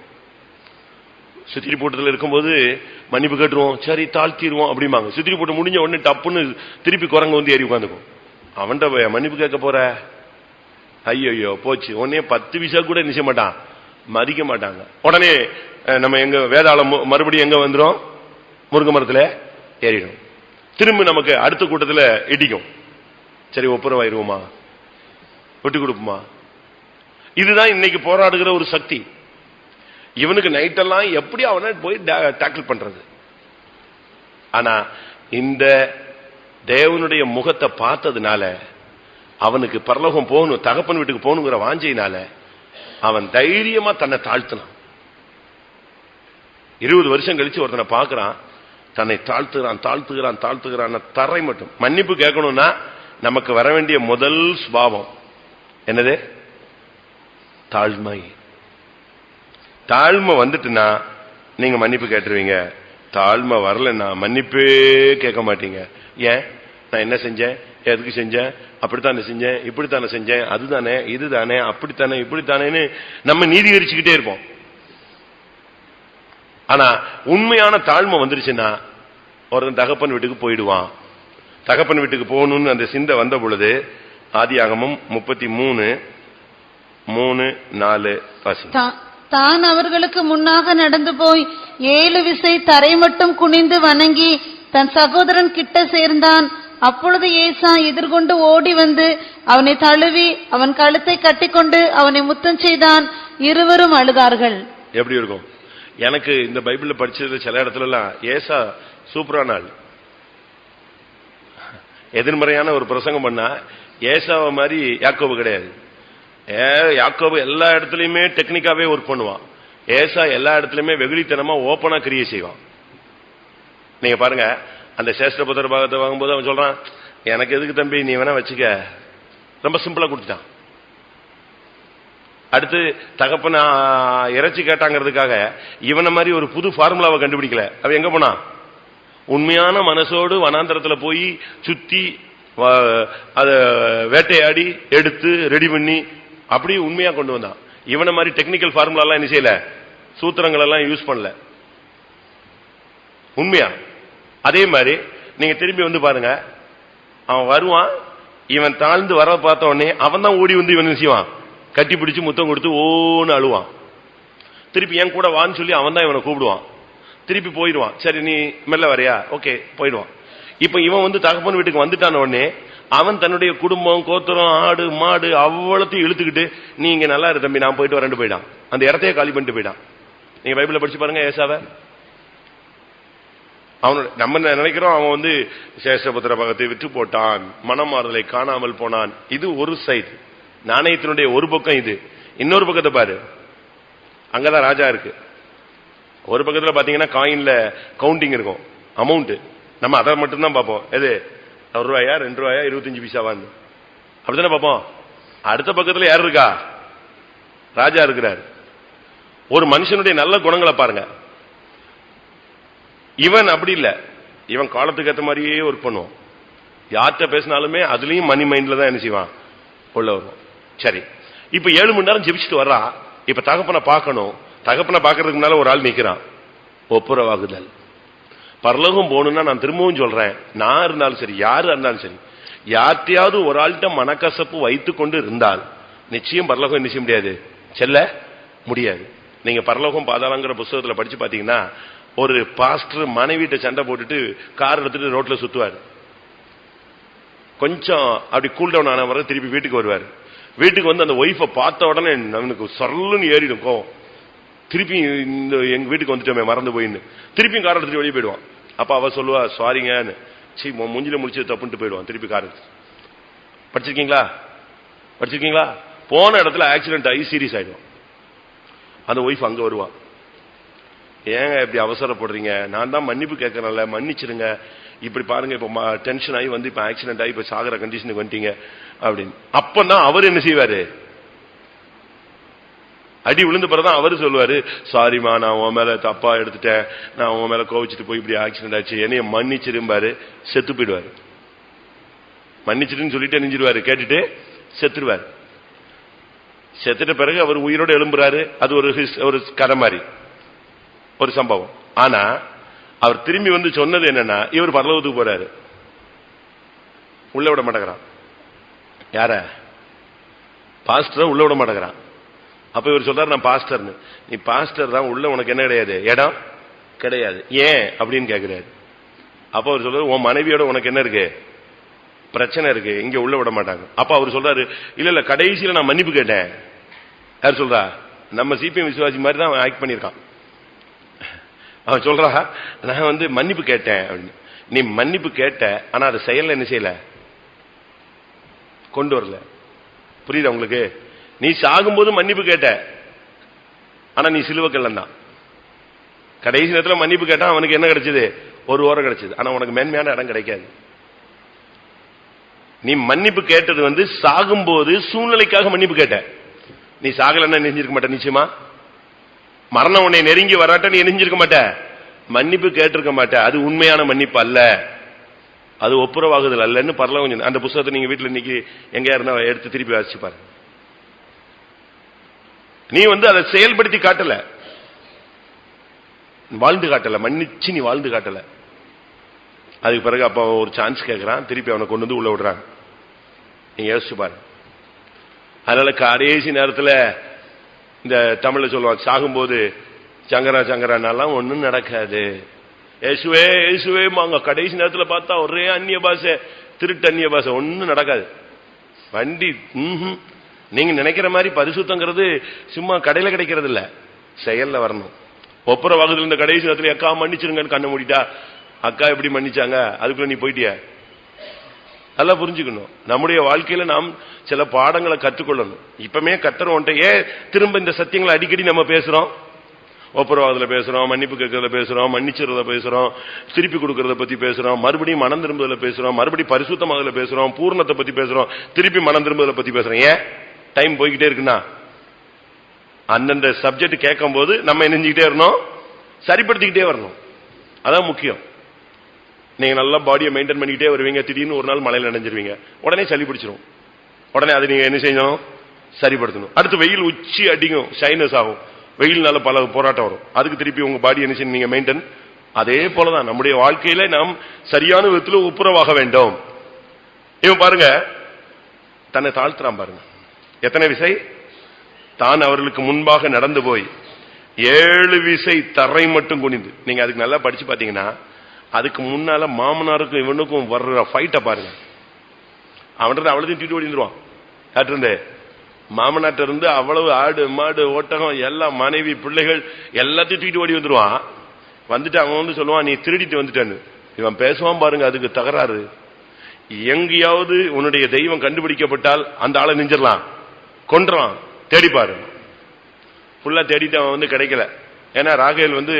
சித்திரி போட்டத்தில் இருக்கும்போது மன்னிப்பு கேட்டுருவோம், சரி தாழ்த்திடுவோம் அப்படிமாங்க. சித்திரி போட்டு முடிஞ்ச உடனே டப்புன்னு திருப்பி குரங்கு வந்து ஏறி உட்காந்துக்கும். அவன்கிட்ட மன்னிப்பு கேட்க போற, ஐயோ போச்சு. உடனே 10 பைசா கூட நிச்சய மாட்டான், மதிக்க மாட்டாங்க. உடனே நம்ம எங்க வேதாளம் மறுபடியும் எங்க வந்துடும்? முருங்கை மரத்துல ஏறிடும். திரும்ப நமக்கு அடுத்த கூட்டத்தில் இடிக்கும். சரி ஒப்புரவாயிருவோமா, விட்டு கொடுப்போமா? இதுதான் இன்னைக்கு போராடுகிற ஒரு சக்தி. இவனுக்கு நைட்டெல்லாம் எப்படி அவனை போய் டாக்கிள் பண்றது? ஆனா இந்த தேவனுடைய முகத்தை பார்த்ததுனால அவனுக்கு பரலோகம் போகணும், தகப்பன் வீட்டுக்கு போகணுங்கிற வாஞ்சையினால அவன் தைரியமா தன்னை தாழ்த்தினான். 20 வருஷம் கழிச்சு ஒருத்தனை பார்க்கிறான், தன்னை தாழ்த்துகிறான். தரை மட்டும் மன்னிப்பு கேட்கணும்னா நமக்கு வர வேண்டிய முதல் சுபாவம் என்னது? தாழ்மை. தாழ்மை வந்துட்டுனா நீங்க மன்னிப்பு கேட்டுருவீங்க. தாழ்மை வரலன்னா மன்னிப்பே கேட்க மாட்டீங்க. ஏன்? நான் என்ன செஞ்சேன், எதுக்கு செஞ்சேன், அப்படித்தானே செஞ்சேன், இப்படித்தானே செஞ்சேன், அதுதானே இதுதானே அப்படித்தானே இப்படித்தானேன்னு நம்ம நீதிகரிச்சுக்கிட்டே இருப்போம். ஆனா உண்மையான தாழ்மை வந்துருச்சுன்னா ஒருத்தன் தகப்பன் வீட்டுக்கு போயிடுவான். தகப்பன் வீட்டுக்கு போகணும்னு அந்த சிந்தை வந்த பொழுது ஆதியாகமம் 33:3-4 தான் அவர்களுக்கு முன்னாக நடந்து போய் 7 விசை தரை மட்டும் குனிந்து வணங்கி தன் சகோதரன் கிட்ட சேர்ந்தான். அப்பொழுது ஏசா எதிர்கொண்டு ஓடி வந்து அவனை தழுவி அவன் கழுத்தை கட்டிக்கொண்டு அவனை முத்தம் செய்தான். இருவரும் அழுதார்கள். எப்படி இருக்கும்? எனக்கு இந்த பைபிள்ல படிச்சதுல சில இடத்துல எல்லாம் ஏசா சூப்பரான ஆள். எதிர்மறையான ஒரு பிரசங்கம் பண்ணா ஏசாவை மாதிரி யாக்கோபு கிடையாது. யாக்கோபு எல்லா இடத்துலயுமே டெக்னிக்காவே ஒர்க் பண்ணுவான். ஏசா எல்லா இடத்துலயுமே வெகுளித்தனமா ஓப்பனா கிரியை செய்வான். நீங்க பாருங்க, அந்த சேஷ்டபுத்திர பாகத்தை வாங்கும்போது அவன் சொல்றான், எனக்கு எதுக்கு தம்பி, நீ வேணா வச்சுக்க. ரொம்ப சிம்பிளா கொடுத்துட்டான். அடுத்து தகப்பன இறைச்சி கேட்டாங்கிறதுக்காக இவனை மாதிரி ஒரு புது ஃபார்முலாவை கண்டுபிடிக்கல. அவன் எங்க போனா? உண்மையான மனசோடு வனாந்தரத்துல போய் சுத்தி அத வேட்டையாடி எடுத்து ரெடி பண்ணி அப்படி உண்மையா கொண்டு வந்தான். இவனை மாதிரி டெக்னிக்கல் ஃபார்முலா எல்லாம் என்ன செய்யல, சூத்திரங்கள் எல்லாம் யூஸ் பண்ணல. உண்மையா அதே மாதிரி நீங்க திரும்பி வந்து பாருங்க, அவன் வருவான், இவன் தாழ்ந்து வர பார்த்த உடனே அவன் தான் ஓடி வந்து இவன் செய்வான், கட்டி பிடிச்சு முத்தம் கொடுத்து ஓன்னு அழுவான். திருப்பி என் கூட வான்னு சொல்லி அவன் தான் இவனை கூப்பிடுவான். திருப்பி போயிடுவான். சரி நீ மெல்ல வரையா, ஓகே போயிடுவான். இப்ப இவன் வந்து தகப்பன் வீட்டுக்கு வந்துட்டான உடனே அவன் தன்னுடைய குடும்பம், கோத்திரம், ஆடு மாடு அவ்வளத்தையும் இழுத்துக்கிட்டு நீ இங்க நல்லா இரு தம்பி, நான் போயிட்டு வரேன் போயிடான். அந்த இடத்தையே காலி பண்ணிட்டு போயிடான். நீங்க பைபிள்ல படிச்சு பாருங்க ஏசாவை. அவனோட நம்ம நினைக்கிறோம் அவன் வந்து சேஷபுத்திர பகத்தை விற்று போட்டான், மனமாறுதலை காணாமல் போனான். இது ஒரு சைடு, நாணயத்தினுடைய ஒரு பக்கம். இது இன்னொரு பக்கத்தை பாரு, அங்கதான் ராஜா இருக்கு. ஒரு பக்கத்துல பாத்தீங்கன்னா காயின்ல கவுண்டிங் இருக்கும், அமௌண்ட். நம்ம அதை மட்டும்தான் பார்ப்போம். எது ₹1, ₹2, 25 பைசாவான்னு அப்படித்தானே பார்ப்போம். அடுத்த பக்கத்துல யார் இருக்கா? ராஜா இருக்கிறார். ஒரு மனுஷனுடைய நல்ல குணங்களை பாருங்க. இவன் அப்படி இல்ல, இவன் காலத்துக்கு ஏற்ற மாதிரியே ஒர்க் பண்ணுவான். யார்கிட்ட பேசினாலுமே அதுலயும் மணி மைண்ட்ல தான் என்ன செய்வான், உள்ள வரும். சரி, இப்ப 7 மணி நேரம் ஜெபிச்சுட்டு வர்றான். இப்ப தகப்பனை பார்க்கணும். தகப்பனை பார்க்கறதுக்கு முன்னால ஒரு ஆள் நிக்கிறான், ஒப்புரவாகுதல். பரலோகம் போகணும்னா நான் திரும்பவும் சொல்றேன், நான் இருந்தாலும் சரி, யாரு இருந்தாலும் சரி, யார்த்தையாவது ஒரு ஆள்கிட்ட மனக்கசப்பு வைத்துக் கொண்டு இருந்தால் நிச்சயம் பரலோகம் என்ன செய்ய முடியாது, செல்ல முடியாது. நீங்க பரலோகம் பாதாளங்கிற புத்தகத்துல படிச்சு பாத்தீங்கன்னா, ஒரு பாஸ்டர் மனைவிட்ட சண்டை போட்டுட்டு கார் எடுத்துட்டு ரோட்ல சுத்துவார். கொஞ்சம் அப்படி கூல் டவுன் ஆன வரை திருப்பி வீட்டுக்கு வருவார். வீட்டுக்கு வந்து அந்த ஒய்ஃபை பார்த்த உடனே அவனுக்கு சொல்லுன்னு ஏறிடும் கோவம். திருப்பி இந்த எங்க வீட்டுக்கு வந்துட்டோமே மறந்து போயின்னு திருப்பியும் கார் எடுத்துட்டு வெளியே போயிடுவான். அப்ப அவ சொல்லுவா சாரிங்கன்னு, மூஞ்சில முடிச்சு தப்புன்ட்டு போயிடுவான். திருப்பி கார் எடுத்து படிச்சிருக்கீங்களா போன இடத்துல ஆக்சிடென்ட் ஆகி சீரியஸ் ஆயிடுவான். அந்த ஒய்ஃப் அங்க வருவான், ஏங்க இப்படி அவசரப்படுறீங்க, நான் தான் மன்னிப்பு கேட்கறேன்ல, மன்னிச்சிருங்க, இப்படி பாருங்க இப்ப டென்ஷன் ஆகி வந்து இப்ப ஆக்சிடென்ட் ஆகி இப்ப சாகர கண்டிஷனுக்கு வந்துட்டீங்க அப்படின்னு. அப்பதான் அவர் என்ன செய்வாரு, அடி விழுந்த பிறதான் அவரு சொல்லுவாரு, சாரிமா நான் உன் மேல தப்பா எடுத்துட்டேன், நான் உன் மேல கோவிச்சுட்டு போய் இப்படி ஆக்சிடென்ட் ஆச்சு, என்னைய மன்னிச்சிருப்பாரு. செத்து போயிடுவாரு. மன்னிச்சிட்டுன்னு சொல்லிட்டு நெஞ்சிருவாரு, கேட்டுட்டு செத்துருவாரு. செத்துட்ட பிறகு அவர் உயிரோடு எழும்புறாரு. அது ஒரு கதை மாதிரி ஒரு சம்பவம். ஆனா அவர் திரும்பி வந்து சொன்னது என்னன்னா, இவர் பரலோகத்துக்கு போறாரு, உள்ள விட மாட்டேங்கிறான். யார? பாஸ்டர் உள்ள விட மாட்டேங்கிறான். அப்ப இவர் சொல்றாரு, நான் பாஸ்டர்னு. நீ பாஸ்டர் தான், உள்ள உனக்கு என்ன கிடையாது, இடம் கிடையாது. ஏன் அப்படின்னு கேட்கிறாரு. அப்ப அவர் சொல்றாரு, உன் மனைவியோட உனக்கு என்ன இருக்கு, பிரச்சனை இருக்கு, இங்க உள்ள விட மாட்டாங்க. அப்ப அவர் சொல்றாரு, இல்ல கடைசியில நான் மன்னிப்பு கேட்டேன். யார் சொல்றா? நம்ம சிபிஎம் விசுவாசி மாதிரி தான் அவன் ஆக்ட் பண்ணிருக்கான். அவன் சொல்றா, நான் வந்து மன்னிப்பு கேட்டேன் அப்படின்னு. நீ மன்னிப்பு கேட்ட, ஆனா அதை செயல்ல என்ன செய்யல, கொண்டு வரல. புரியுதா உங்களுக்கு? நீ சாகும்போது மன்னிப்பு கேட்ட, ஆனா நீ சிலுவைக்கல்ல தான். கடைசி நேரத்தில் மன்னிப்பு கேட்டா அவனுக்கு என்ன கிடைச்சது, ஒரு ஓரம் கிடைச்சது. ஆனா உனக்கு மேன்மையான இடம் கிடைக்காது. நீ மன்னிப்பு கேட்டது வந்து சாகும்போது சூழ்நிலைக்காக மன்னிப்பு கேட்ட. நீ சாகலன்னா நெஞ்சிருக்க மாட்ட. நிச்சயமா மரணம் உன்னை நெருங்கி வராட்ட நீ நெஞ்சிருக்க மாட்ட, மன்னிப்பு கேட்டிருக்க மாட்ட. அது உண்மையான மன்னிப்பு அல்ல, அது ஒப்புரவாகுதல் அல்லன்னு பரலோகம். அந்த புத்தகத்தை நீங்க வீட்டுல இன்னைக்கு எங்க இருந்தா எடுத்து திருப்பி வாசிச்சு பாரு. நீ வந்து அதை செயல்படுத்தி காட்டல, வாழ்ந்து காட்டல, மன்னிச்சு நீ வாழ்ந்து காட்டல. அதுக்கு பிறகு அப்ப ஒரு சான்ஸ் கேட்கிறான், திருப்பி அவனை கொண்டு வந்து உள்ள விடுறாங்க. நீங்க யோசிச்சு பாரு. அதனால கடைசி நேரத்தில் இந்த தமிழ்ல சொல்லுவாங்க, சாகும்போது சங்கரா சங்கரானாலாம் ஒன்னும் நடக்காது, ஏசுவே ஏசுவே மாங்க. கடைசி நேரத்தில் பார்த்தா ஒரே அந்நிய பாஷை, திருட்டு அந்நிய பாஷை, ஒன்னும் நடக்காது. வண்டி நீங்க நினைக்கிற மாதிரி பரிசுத்தங்கிறது சும்மா கடையில கிடைக்கிறது இல்ல, செயல்ல வரணும். ஒப்புரவாகுதல் இந்த கடைசி நேரத்தில் அக்கா மன்னிச்சிருங்கன்னு கண்ணை மூடிட்டா, அக்கா எப்படி மன்னிச்சாங்க, அதுக்குள்ள நீ போயிட்டிய. நல்லா புரிஞ்சுக்கணும். நம்முடைய வாழ்க்கையில நாம் சில பாடங்களை கற்றுக்கொள்ளணும். இப்பமே கத்துறோம். ஏன் திரும்ப இந்த சத்தியங்களை அடிக்கடி நம்ம பேசுறோம்? ஒப்புரவாகுதல பேசுறோம், மன்னிப்பு கேட்கறத பேசுறோம், மன்னிச்சுறத பேசுறோம், திருப்பி கொடுக்கறத பத்தி பேசுறோம், மறுபடியும் மனம் திரும்புதல பேசுறோம், மறுபடியும் பரிசுத்தமாகல பேசுறோம், பூர்ணத்தை பத்தி பேசுறோம், திருப்பி மனம் திரும்புதல பத்தி பேசுறோம். ஏன் டைம் போய்கிட்டே இருக்குன்னா, அந்தந்த சப்ஜெக்ட் கேட்கும் போது நம்ம நினைஞ்சுக்கிட்டே வரணும், சரிப்படுத்திக்கிட்டே வரணும். அதான் முக்கியம். நீங்க நல்லா பாடியை மெயின்டைன் பண்ணிக்கிட்டே வருவீங்க, திடீர்னு ஒரு நாள் மழையில நினைஞ்சிருவீங்க, உடனே சளி பிடிச்சிரும். உடனே அதை நீங்க என்ன செய்யணும், சரிப்படுத்தணும். அடுத்து வெயில் உச்சி அடிக்கும், சைனஸ் ஆகும், வெயில்னால பல போராட்டம் வரும், அதுக்கு திருப்பி உங்க பாடி என்ன செய்யணும், நீங்க மெயின்டைன். அதே போலதான் நம்முடைய வாழ்க்கையில நாம் சரியான விதத்தில் ஒப்புரவாக வேண்டும். இவன் பாருங்க, தன்னை தாழ்த்துறான் பாருங்க. எத்தனை விசை தான் அவர்களுக்கு முன்பாக நடந்து போய் 7 விசை தரை மட்டும் குனிந்து. நீங்க அதுக்கு நல்லா படிச்சு பாத்தீங்கன்னா, அதுக்கு முன்னால மாமனாருக்கும் இவனுக்கும் வர்ற ஃபைட்ட பாருங்க. அவன் அவ்வளவு தூக்கிட்டு ஓடிடுவான். யாரு மாமனாட்ட இருந்து அவ்வளவு ஆடு மாடு ஒட்டகம் எல்லாம் மனைவி பிள்ளைகள் எல்லாத்தையும் தூக்கிட்டு ஓடி வந்துருவான். வந்துட்டு அவன் வந்து சொல்லுவான் நீ திருடிட்டு வந்துட்டான்னு. இவன் பேசுவான் பாருங்க, அதுக்கு தகராறு. எங்கேயாவது உன்னுடைய தெய்வம் கண்டுபிடிக்கப்பட்டால் அந்த ஆளை நெஞ்சிடலாம், கொன்றான், தேடிப்பாரு. ஃபுல்லா தேடிட்டு அவன் வந்து கிடைக்கல. ஏன்னா ராகேல் வந்து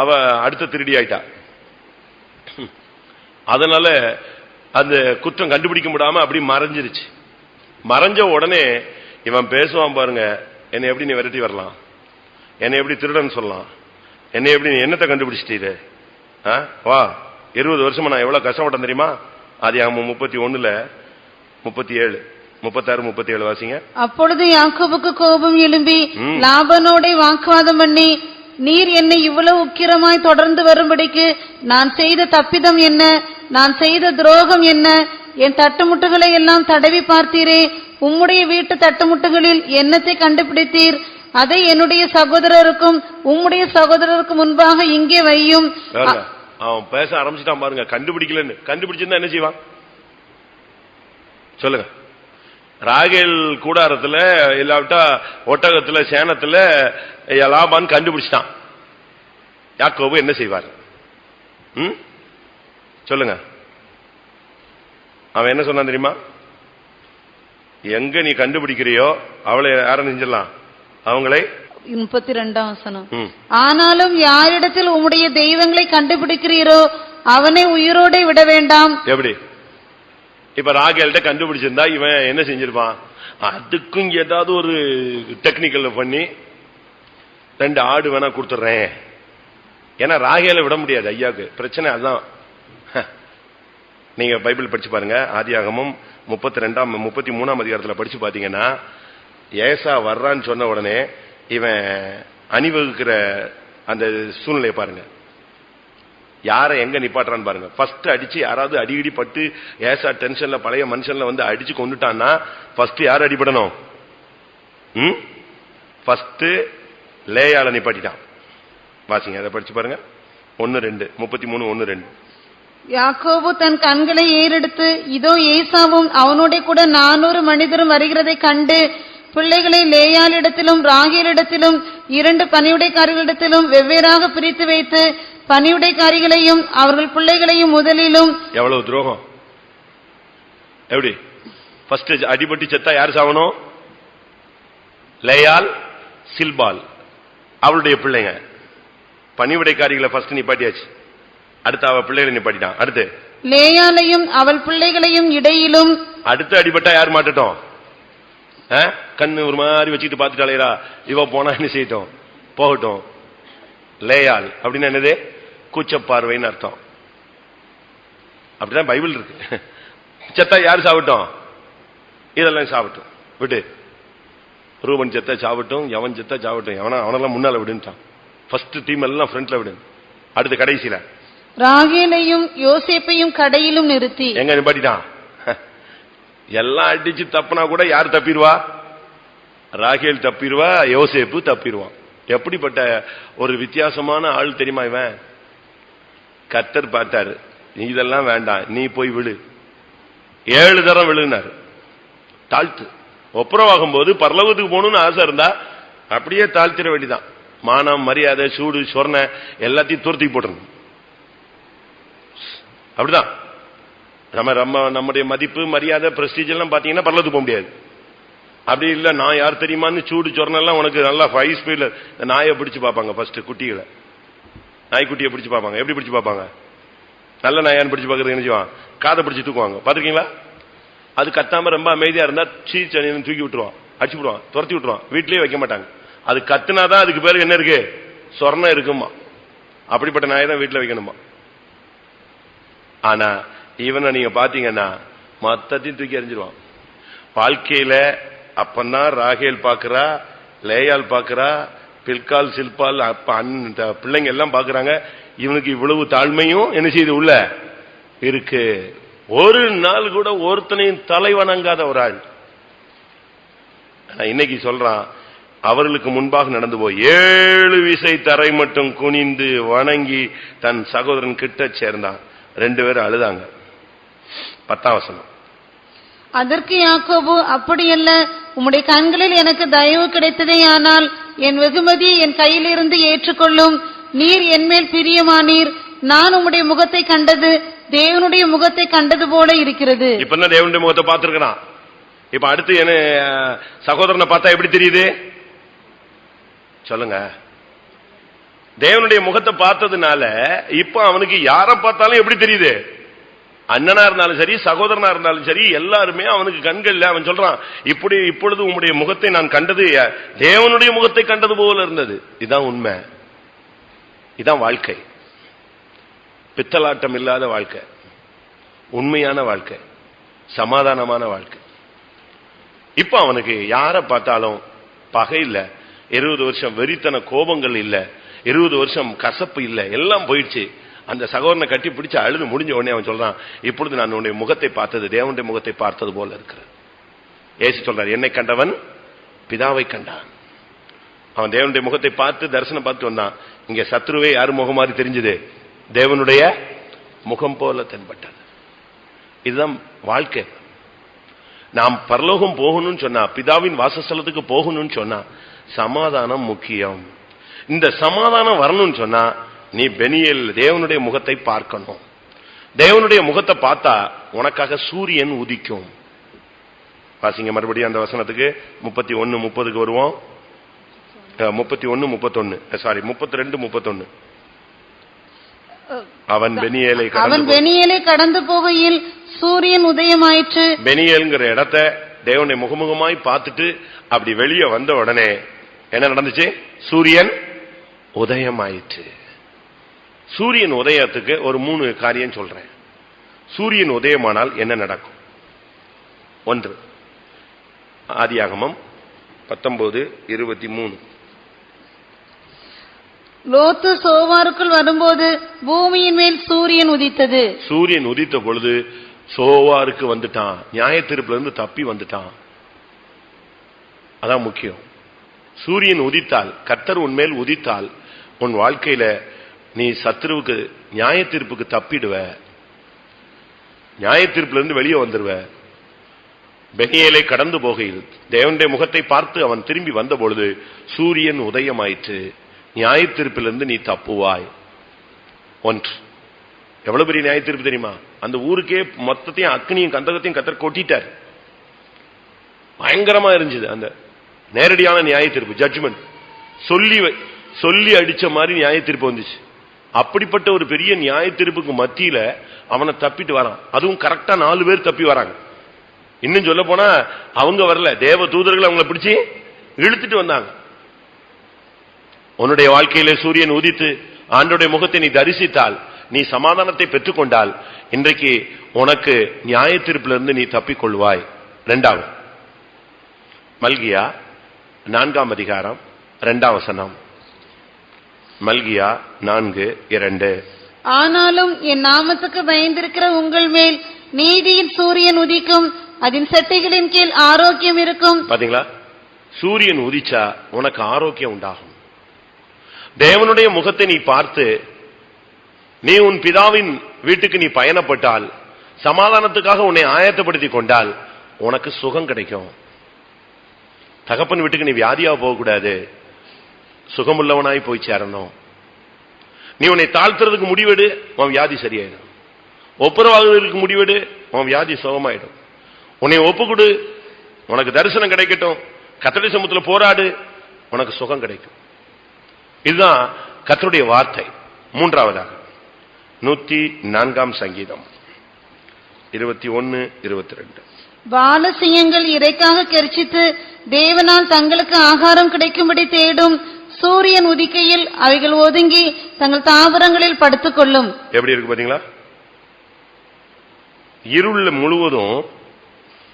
அவ அடுத்த திருடி ஆயிட்டா. அதனால அந்த குற்றம் கண்டுபிடிக்க முடியாம அப்படி மறைஞ்சிருச்சு. மறைஞ்ச உடனே இவன் பேசுவான் பாருங்க, என்னை எப்படி நீ விரட்டி வரலாம், என்னை எப்படி திருடன் சொல்லலாம், என்னை எப்படி நீ என்னத்தை கண்டுபிடிச்சிட்டீரு, வா 20 வருஷமா நான் எவ்வளவு கஷ்டப்பட்டேன் தெரியுமா. ஆதியாகமம் 31 37 36 37 வாசிங்க. அப்பொழுது யாக்கோபுக்கு கோபம் எழும்பி லாபானோட வாக்குவாதம் பண்ணி, நீர் என்னை இவ்வளவு உக்கிரமாய் தொடர்ந்து வரும்படிக்கு நான் செய்த தப்பிதம் என்ன, நான் செய்த துரோகம் என்ன, என் தட்டுமுட்டுகளை எல்லாம் தடவி பார்த்தீரே, உம்முடைய வீட்டு தட்டுமுட்டுகளில் என்னத்தை கண்டுபிடித்தீர், அதை என்னுடைய சகோதரருக்கும் உம்முடைய சகோதரருக்கும் முன்பாக இங்கே வையும். அவன் பேச ஆரம்பிச்சுட்டான் பாருங்க, கண்டுபிடிக்கலன்னு. கண்டுபிடிச்சிருந்தா என்ன செய்வான் சொல்லுங்க. ராகேல் கூடாரத்துல இல்லாவிட்டா ஒட்டகத்துல சேனத்துல லாபான் கண்டுபிடிச்சிட்டான். யாக்கோபு என்ன செய்வார் சொல்லுங்க. அவன் என்ன சொன்னான் தெரியுமா, எங்க நீ கண்டுபிடிக்கிறியோ அவளை யார நெஞ்சிடலாம், அவங்களை. 32ஆம் வசனம். ஆனாலும் யாரிடத்தில் உம்முடைய தெய்வங்களை கண்டுபிடிக்கிறீரோ அவனை உயிரோட விட வேண்டாம். எப்படி இப்ப ராகேல்கிட்ட கண்டுபிடிச்சிருந்தா இவன் என்ன செஞ்சிருப்பான், அதுக்கும் ஏதாவது ஒரு டெக்னிக்கல் பண்ணி 2 ஆடு வேணா கொடுத்துறேன். ஏன்னா ராகேலை விட முடியாது, ஐயாவுக்கு பிரச்சனை அதுதான். நீங்க பைபிள் படிச்சு பாருங்க, ஆதியாகமம் 33ஆம் அதிகாரத்துல படிச்சு பாத்தீங்கன்னா, ஏசா வர்றான்னு சொன்ன உடனே இவன் அணிவகுக்கிற அந்த சூழ்நிலையை பாருங்க, யாரை எங்க நிப்பாட்டுறான்னு பாருங்க. ஃபர்ஸ்ட் அடிச்சு யாராவது அடிக்கடி பட்டு ஏசா டென்ஷன்ல பழைய மனுஷன்ல வந்து அடிச்சு கொண்டுட்டான்னா ஃபர்ஸ்ட் யார் அடிபடணும், ஃபர்ஸ்ட் லேயால நிப்பாட்டிட்டான். வாசிங்க, அதை படிச்சு பாருங்க. 1:2 33 1:2. யாக்கோபு தன் கண்களை ஏறெடுத்து, இதோ ஏசாவும் அவனோட கூட 400 மனிதரும் வருகிறதை கண்டு பிள்ளைகளை லேயாளிடத்திலும் ராகேலிடத்திலும் 2 பணிவிடைக்காரிகளிடத்திலும் வெவ்வேறாக பிரித்து வைத்து பணிவிடைக்காரிகளையும் அவர்கள் பிள்ளைகளையும் முதலிலும். எவ்வளவு துரோகம்! எப்படி ஃபர்ஸ்ட் அடிபட்டு செத்தா யார் சாவணும், லேயால் சில்பால் அவளுடைய பிள்ளைங்க. பணிவிடைக்காரிகளை ஃபர்ஸ்ட் நிப்பாட்டியாச்சு, அடுத்து அவ பிள்ளைகளை நிப்பாட்டிட்டான். அடுத்து லேயாலையும் அவள் பிள்ளைகளையும் இடையிலும். அடுத்து அடிபட்டா யார் மாட்டட்டும், கண்ணு ஒரு மாதிரி வச்சுட்டு பாத்துட்டாளேடா, இவ போனா என்ன செய்யட்டும், போகட்டும். லேயால் அப்படின்னு என்னது, கூச்சப்பார்வைன்னு அர்த்தம். அப்படிதான் பைபிள் இருக்கு. செத்தா யார் சாவட்டும், இதெல்லாம் சாவட்டும் விட்டு. ரூபன் செத்தா சாவட்டும், எவன் செத்தா சாவட்டும், அவனெல்லாம் முன்னால விடுன்ட்டான். ஃபர்ஸ்ட் டீம் எல்லாம் ஃப்ரண்ட்ல விடு. அடுத்து கடைசியில ராகேலையும் யோசேப்பையும் கடையிலும் நிறுத்தி எங்க நிப்பாட்டிட்டான். எல்லாம் அடிச்சு தப்புனா கூட யார் தப்பிடுவா, ராகேல் தப்பிடுவா, யோசேப்பு தப்பிடுவான். எப்படிப்பட்ட ஒரு வித்தியாசமான ஆள் தெரியுமா இவன். கர்த்தர் பார்த்தாரு, இதெல்லாம் வேண்டாம், நீ போய் விழு. 7 தரம் விழுனாரு. தாழ்த்து. ஒப்புரவாகும் போது பரலோகத்துக்கு போகணும்னு ஆசை இருந்தா அப்படியே தாழ்த்திட வேண்டிதான். மானம் மரியாதை சூடு சொர்ண எல்லாத்தையும் துரத்தி போட்டுருங்க. அப்படிதான் நம்முடைய மதிப்பு மரியாதை பிரஸ்டீஜ் எல்லாம் பாத்தீங்கன்னா பரலோகத்துக்கு போக முடியாது. அப்படி இல்ல, நான் யார் தெரியுமான்னு சூடு சொர்ணெல்லாம் உனக்கு நல்லா ஹை ஸ்பீட்ல நாயை பிடிச்சு பார்ப்பாங்க. ஃபர்ஸ்ட் குட்டிகளை, நாய்க்குட்டியை பிடிச்சு பார்ப்பாங்க. எப்படி பிடிச்சு பார்ப்பாங்க, நல்ல நாயான்னு பிடிச்சு பார்க்கறது என்ன செய்வான், காதை பிடிச்சு தூக்குவாங்க. பாத்துருக்கீங்களா? அது கத்தாம ரொம்ப அமைதியா இருந்தா சீச்சனின்னு தூக்கி விட்டுருவான், அடிச்சு விடுவான், துரத்தி விட்டுருவான், வீட்லயே வைக்க மாட்டாங்க. அது கத்துனாதான் அதுக்கு பேரு என்ன இருக்கு, சொர்ணம் இருக்குமா. அப்படிப்பட்ட நாயை தான் வீட்டுல வைக்கணுமா. ஆனா இவனை நீங்க பாத்தீங்கன்னா மொத்தத்தையும் தூக்கி எறிஞ்சிருவான். வாழ்க்கையில அப்பந்தான் ராகேல் பாக்குறா, லேயால் பாக்குறா, பில்கால் சில்பால் பிள்ளைங்க எல்லாம் பாக்குறாங்க. இவனுக்கு இவ்வளவு தாழ்மையும் என்ன செய்து உள்ள இருக்கு. ஒரு நாள் கூட ஒருத்தனையும் தலை வணங்காத ஒரு ஆள். இன்னைக்கு சொல்றான், அவர்களுக்கு முன்பாக நடந்து போய் 7 விசை தரை மட்டும் குனிந்து வணங்கி தன் சகோதரன் கிட்ட சேர்ந்தான். 2 பேரும் அழுதாங்க. 10ஆம் வசனம். அதற்கு யாக்கோபு, அப்படியல்ல, உம்முடைய கண்களில் எனக்கு தயவு கிடைத்ததே, ஆனால் என் வெகுமதியை என் கையிலிருந்து ஏற்றுக்கொள்ளும். நீர் என்மேல் பிரியமானீர், நான் உம்முடைய முகத்தை கண்டது தேவனுடைய முகத்தை கண்டது போல இருக்கிறது. இப்ப என்ன தேவனுடைய முகத்தை பார்த்திருக்கிறான். இப்ப அடுத்து என்ன சகோதரனை பார்த்தா எப்படி தெரியுது சொல்லுங்க? தேவனுடைய முகத்தை பார்த்ததுனால இப்ப அவனுக்கு யார பார்த்தாலும் எப்படி தெரியுது? அண்ணனா இருந்தாலும் சரி, சகோதரனா இருந்தாலும் சரி, எல்லாருமே அவனுக்கு கண்கள்ல அவன் சொல்றான், இப்பொழுது உம்முடைய முகத்தை நான் கண்டது தேவனுடைய முகத்தை கண்டது போல இருந்தது. இதான் உண்மை, இதான் வாழ்க்கை. பித்தலாட்டம் இல்லாத வாழ்க்கை, உண்மையான வாழ்க்கை, சமாதானமான வாழ்க்கை. இப்ப அவனுக்கு யார பார்த்தாலும் பகை இல்ல, 20 வருஷம் வெறித்தன கோபங்கள் இல்ல, 20 வருஷம் கசப்பு இல்ல, எல்லாம் போயிடுச்சு. அந்த சகோதரனை கட்டி பிடிச்சு அழுது முடிஞ்ச உடனே அவன் சொல்றான், இப்பொழுது நான் உன்னுடைய முகத்தை பார்த்தது தேவனுடைய முகத்தை பார்த்தது போல இருக்கிறது. ஏசு சொல்றார், என்னை கண்டவன் பிதாவை கண்டான். அவன் தேவனுடைய முகத்தை பார்த்து தரிசனம் பார்த்து வந்தான். இங்க சத்ருவே யாரு முகம் மாதிரி தெரிஞ்சது? தேவனுடைய முகம் போல தென்பட்டது. இதுதான் வாழ்க்கை. நாம் பரலோகம் போகணும்னு சொன்னா, பிதாவின் வாசஸ்தலத்துக்கு போகணும்னு சொன்னா சமாதானம் முக்கியம். இந்த சமாதானம் வரணும்னு சொன்னா நீ பெனியேல் தேவனுடைய முகத்தை பார்க்கணும். தேவனுடைய முகத்தை பார்த்தா உனக்காக சூரியன் உதிக்கும். வாசிங்க மறுபடியும் அந்த வசனத்துக்கு 31:30 வருவோம். 32:31 அவன் பெனியேலை கடந்து போகையில் சூரியன் உதயமாயிற்று. பெனியேல்ங்கிற இடத்தை தேவனை முகமுகமாய் பார்த்துட்டு அப்படி வெளியே வந்த உடனே என்ன நடந்துச்சு? சூரியன் உதயமாயிற்று. சூரியன் உதயத்துக்கு ஒரு 3 காரியம் சொல்றேன். சூரியன் உதயமானால் என்ன நடக்கும்? 1 ஆதியாகமம் 19:23. லோத்து சோவாருக்குள் வரும்போது பூமியின் மேல் சூரியன் உதித்தது. சூரியன் உதித்த பொழுது சோவாருக்கு வந்துட்டான், நியாய தீர்ப்புல இருந்து தப்பி வந்துட்டான். அதான் முக்கியம். சூரியன் உதித்தால், கர்த்தர் உன்மேல் உதித்தால் உன் வாழ்க்கையில நீ சத்துருவுக்கு நியாய தீர்ப்புக்கு தப்பிடுவ, நியாய தீர்ப்புல இருந்து வெளியே வந்துருவ. பெனியேலை கடந்து போகையில் தேவனுடைய முகத்தை பார்த்து அவன் திரும்பி வந்த பொழுது சூரியன் உதயமாயிற்று. நியாய தீர்ப்பிலிருந்து நீ தப்புவாய். 1 எவ்வளவு பெரிய நியாய தீர்ப்பு தெரியுமா? அந்த ஊருக்கே மொத்தத்தையும் அக்னியும் கந்தகத்தையும் கர்த்தர் கொட்டிட்டார். பயங்கரமா இருந்துச்சு அந்த நேரடியான நியாய தீர்ப்பு, ஜட்ஜ்மெண்ட். சொல்லி அடிச்ச மாதிரி நியாய தீர்ப்பு வந்துச்சு. அப்படிப்பட்ட ஒரு பெரிய நியாய தீர்ப்புக்கு மத்தியில அவனை தப்பிட்டு வரான். அதுவும் கரெக்டா 4 பேர் தப்பி வராங்க. இன்னும் சொல்ல போனா அவங்க வரல, தேவ தூதர்கள் அவங்களை பிடிச்சி இழுத்துட்டு வந்தாங்க. உன்னுடைய வாழ்க்கையிலே சூரியன் உதித்து ஆண்டவருடைய முகத்தை நீ தரிசித்தால், நீ சமாதானத்தை பெற்றுக்கொண்டால், இன்றைக்கு உனக்கு நியாய தீர்ப்பிலிருந்து நீ தப்பிக்கொள்வாய். 2 மல்கியா 4ஆம் அதிகாரம் 2ஆம் வசனம். மல்கியா 4:2. ஆனாலும் என் நாமத்துக்கு பயந்திருக்கிற உங்கள் மேல் நீதியின் சூரியன் உதிக்கும், அதன் சட்டைகளின் கீழ் ஆரோக்கியம் இருக்கும். பாத்தீங்களா? சூரியன் உதிச்சா உனக்கு ஆரோக்கியம் உண்டாகும். தேவனுடைய முகத்தை நீ பார்த்து நீ உன் பிதாவின் வீட்டுக்கு நீ பயணப்பட்டால், சமாதானத்துக்காக உன்னை ஆயத்தப்படுத்திக் கொண்டால் உனக்கு சுகம் கிடைக்கும். தகப்பன் வீட்டுக்கு நீ வியாதியா போகக்கூடாது, சுகமுள்ளவனாய் போய் சேரணும். நீ உன்னை தாழ்த்துறதுக்கு முடிவெடு, உன் வியாதி சரியாயிடும். ஒப்புரவாகுவதற்கு முடிவெடு, உன் வியாதி சுகமாயிடும். உன்னை ஒப்புக்கொடு, உனக்கு தரிசனம் கிடைக்கட்டும். கர்த்தருடைய சமூகத்தில் போராடு, உனக்கு சுகம் கிடைக்கும். இதுதான் கர்த்தருடைய வார்த்தை. 3ஆவதாக 104ஆம் சங்கீதம் 21-22. பாலசிங்கங்கள் இறைக்காக கெர்ச்சித்து தேவனால் தங்களுக்கு ஆகாரம் கிடைக்கும்படி தேடும். சூரியன் உதிக்கையில் அவைகள் ஒதுங்கி தங்கள் தாவரங்களில் படுத்துக் கொள்ளும். எப்படி இருக்கு பாத்தீங்களா? இருள் முழுவதும்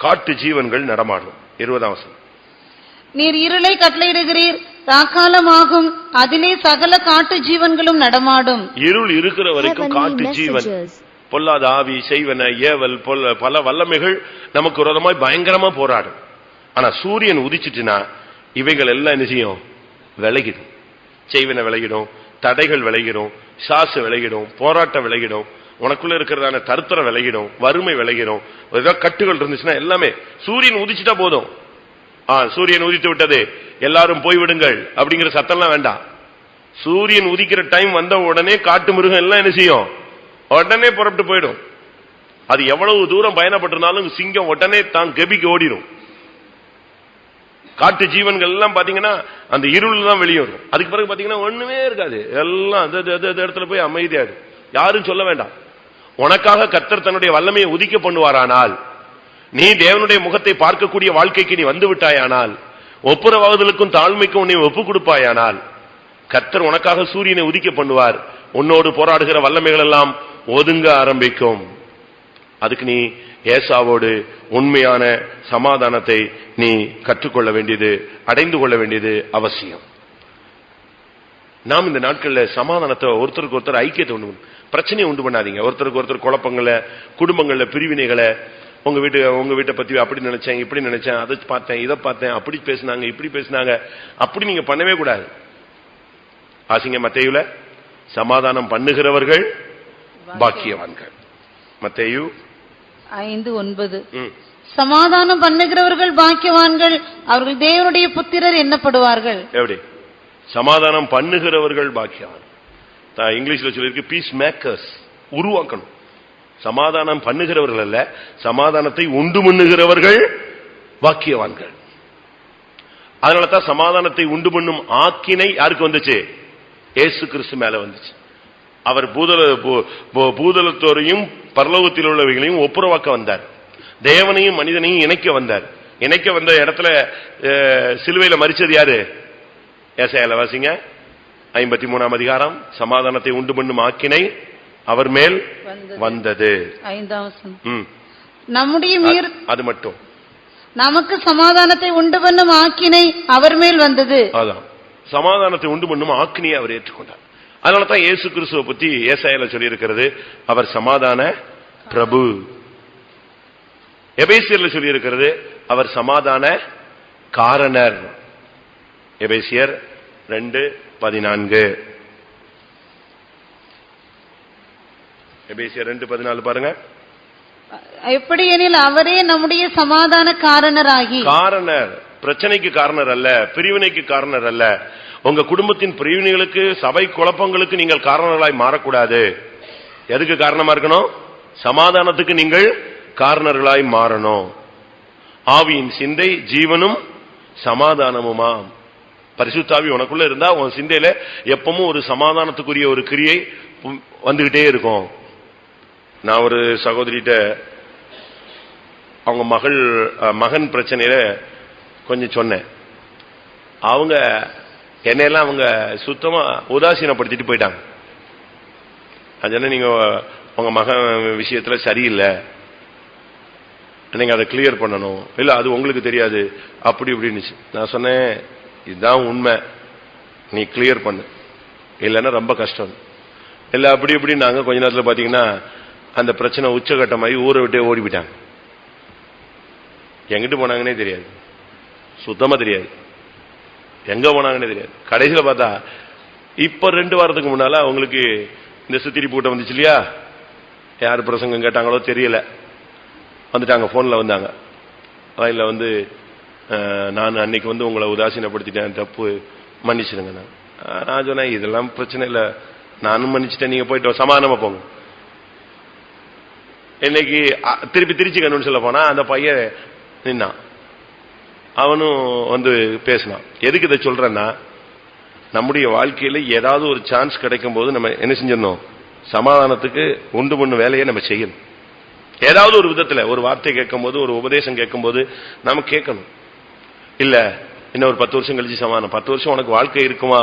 காட்டு ஜீவன்கள் நடமாடும். 20ஆம் வசனம். நீர் இருளை கட்டளையிடுகிறீர், ராக்காலமாகும், அதிலே சகல காட்டு ஜீவன்களும் நடமாடும். இருள் இருக்கிற வரைக்கும் காட்டு ஜீவன், பொல்லாத ஆவி, செய்வன, ஏவல், பல வல்லமைகள் நமக்கு விரோதமாய் பயங்கரமா போராடும். ஆனா சூரியன் உதிச்சிட்டுனா இவைகள் எல்லாம் என்ன செய்யும்? விலகிடும். செய்வன விலகிடும், தடைகள் விலகிடும், சாசு விலகிடும், போராட்டம் விலகிடும், உனக்குள்ள இருக்கிறதான தருத்தரம் விலகிடும், வறுமை விலகிடும். ஏதாவது கட்டுகள் இருந்துச்சுன்னா எல்லாமே சூரியன் உதிச்சுட்டா போதும். சூரியன் உதித்து விட்டது, எல்லாரும் போய்விடுங்கள் அப்படிங்கிற சத்தம்லாம் வேண்டாம். சூரியன் உதிக்கிற டைம் வந்த உடனே காட்டு மிருகம் எல்லாம் என்ன செய்யும்? உடனே புறப்பட்டு போயிடும். அது எவ்வளவு தூரம் பயணப்பட்டிருந்தாலும் சிங்கம் உடனே தான் கெபிக்கு ஓடிடும். காட்டு ஜீவன்கள் எல்லாம் பாத்தீங்கன்னா அந்த இருள் தான் வெளியே வரும். அதுக்கு பிறகு பாத்தீங்கன்னா ஒண்ணுமே இருக்காது, எல்லாம் இடத்துல போய் அமைதியாடு. யாரும் சொல்ல வேண்டாம். உனக்காக கர்த்தர் தன்னுடைய வல்லமையை உதிக்க பண்ணுவாரானால், நீ தேவனுடைய முகத்தை பார்க்கக்கூடிய வாழ்க்கைக்கு நீ வந்து விட்டாயானால், ஒப்புரவாகுதலுக்கும் தாழ்மைக்கும் உன்னை ஒப்பு கொடுப்பாயானால், கர்த்தர் உனக்காக சூரியனை உதிக்க பண்ணுவார். உன்னோடு போராடுகிற வல்லமைகள் எல்லாம் ஒதுங்க ஆரம்பிக்கும். அதுக்கு நீ ஏசாவோடு உண்மையான சமாதானத்தை நீ கற்றுக்கொள்ள வேண்டியது, அடைந்து கொள்ள வேண்டியது அவசியம். நாம் இந்த நாட்களில் சமாதானத்தை, ஒருத்தருக்கு ஒருத்தர் ஐக்கியத்தை உண்டு பண்ண, பிரச்சனையை உண்டு பண்ணாதீங்க. ஒருத்தருக்கு ஒருத்தர் குழப்பங்களை, குடும்பங்கள்ல பிரிவினைகளை, உங்க வீட்டை பத்தி அப்படி நினைச்சேன், இப்படி நினைச்சேன், அதை பார்த்தேன், இதை பார்த்தேன், அப்படி பேசினாங்க, இப்படி பேசினாங்க, அப்படி நீங்க பண்ணவே கூடாது. ஆசிங்க மத்தேயுல சமாதானம் பண்ணுகிறவர்கள் பாக்கியவான்கள். மத்தேயு 5:9. சமாதானம் பண்ணுகிறவர்கள் பாக்கியவான்கள், அவர்கள் தேவனுடைய புத்திரர் எண்ணப்படுவார்கள். எப்படி? சமாதானம் பண்ணுகிறவர்கள் பாக்கியவான். இங்கிலீஷ்ல சொல்லியிருக்கு பீஸ் மேக்கர்ஸ், உருவாக்கணும். சமாதானம் பண்ணுகிறவர்கள் அல்ல, சமாதானத்தை உண்டு பண்ணுகிறவர்கள் பாக்கியவான்கள். அதனாலதான் சமாதானத்தை உண்டு பண்ணும் ஆக்கினை யாருக்கு வந்துச்சு? இயேசு கிறிஸ்து மேல வந்துச்சு. அவர் பூதலத்தோரையும் பரலோகத்தில் உள்ளவைகளையும் ஒப்புரவாக்க வந்தார். தேவனையும் மனிதனையும் இணைக்க வந்தார். இணைக்க வந்த இடத்துல சிலுவையில மரிச்சது யாரு? ஏசாயால வாசிங்க 53ஆம் அதிகாரம். சமாதானத்தை உண்டு பண்ணும் ஆக்கினை அவர் மேல் வந்தது. 5 நம்முடைய அது மட்டும் நமக்கு சமாதானத்தை உண்டு பண்ணும் ஆக்கினை அவர் மேல் வந்தது. அதான் சமாதானத்தை உண்டு பண்ணும் ஆக்கினை அவர் ஏற்றுக்கொண்டார். அதனாலதான் இயேசு கிறிஸ்துவை பத்தி ஏசாயால சொல்லி இருக்கிறது, அவர் சமாதான பிரபு. எபேசியர்ல சொல்லி இருக்கிறது, அவர் சமாதான காரணர். எபேசியர் 2:14. எபேசியர் 2:14 பாருங்க. எப்படி எனில் அவரே நம்முடைய சமாதான காரணராகி. காரணர், பிரச்சனைக்கு காரணர் அல்ல, பிரிவினைக்கு காரணர் அல்ல. உங்க குடும்பத்தின் பிரிவினைகளுக்கு, சபை குழப்பங்களுக்கு நீங்கள் காரணங்களாய் மாறக்கூடாது. எதுக்கு காரணமா இருக்கணும்? சமாதானத்துக்கு நீங்கள் காரணர்களாய் மாறணும். ஆவியின் சிந்தை ஜீவனும் சமாதானமுமா. பரிசுத்தாவி உனக்குள்ள இருந்தா உன் சிந்தையில எப்பவும் ஒரு சமாதானத்துக்குரிய ஒரு கிரியை வந்துகிட்டே இருக்கும். நான் ஒரு சகோதரிட்ட அவங்க மகன் பிரச்சனையில கொஞ்சம் சொன்னேன். அவங்க என்னெல்லாம் அவங்க சுத்தமா உதாசீனப்படுத்திட்டு போயிட்டாங்க. அது நீங்க உங்க மகன் விஷயத்துல சரியில்லை, நீங்க அதை கிளியர் பண்ணணும், இல்ல அது உங்களுக்கு தெரியாது, அப்படி இப்படின்னு. நான் சொன்னேன், இதுதான் உண்மை, நீ கிளியர் பண்ணு, இல்லைன்னா ரொம்ப கஷ்டம். இல்ல அப்படி இப்படி நாங்க கொஞ்ச நேரத்தில் பாத்தீங்கன்னா அந்த பிரச்சனை உச்சகட்டமாகி ஊரை விட்டே ஓடி போயிட்டாங்க. எங்கிட்டு போனாங்கன்னே தெரியாது, சுத்தமா தெரியாது, எங்க போனாங்கன்னே தெரியாது. கடைசியில பார்த்தா இப்ப 2 வாரத்துக்கு முன்னால அவங்களுக்கு இந்த சித்திரி கூட்டம் வந்துச்சு இல்லையா, யாரு பிரசங்கம் கேட்டாங்களோ தெரியல, வந்துட்டாங்க, போன்ல வந்தாங்க. அதுல வந்து நான் அன்னைக்கு வந்து உங்களை உதாசீனப்படுத்திட்டேன், தப்பு, மன்னிச்சிருங்க. நான் சொன்னேன், இதெல்லாம் பிரச்சனை இல்லை, நானும் மன்னிச்சுட்டேன், நீங்க போயிட்டு சமாதானமா போங்க. இன்னைக்கு திருச்சி கண்டுன்னு சொல்ல போனா அந்த பையன் நின்னான், அவனும் வந்து பேசினான். எதுக்கு இதை சொல்றேன்னா, நம்முடைய வாழ்க்கையில ஏதாவது ஒரு சான்ஸ் கிடைக்கும் போது நம்ம என்ன செஞ்சிடணும்? சமாதானத்துக்கு உண்டு பண்ணு வேலையை நம்ம செய்யணும். ஏதாவது ஒரு விதத்துல ஒரு வார்த்தை கேட்கும் போது, ஒரு உபதேசம் கேட்கும் போது நம்ம கேட்கணும். இல்ல இன்னும் ஒரு 10 வருஷம் கழிச்சு சமாதானம், 10 வருஷம் உனக்கு வாழ்க்கை இருக்குமா?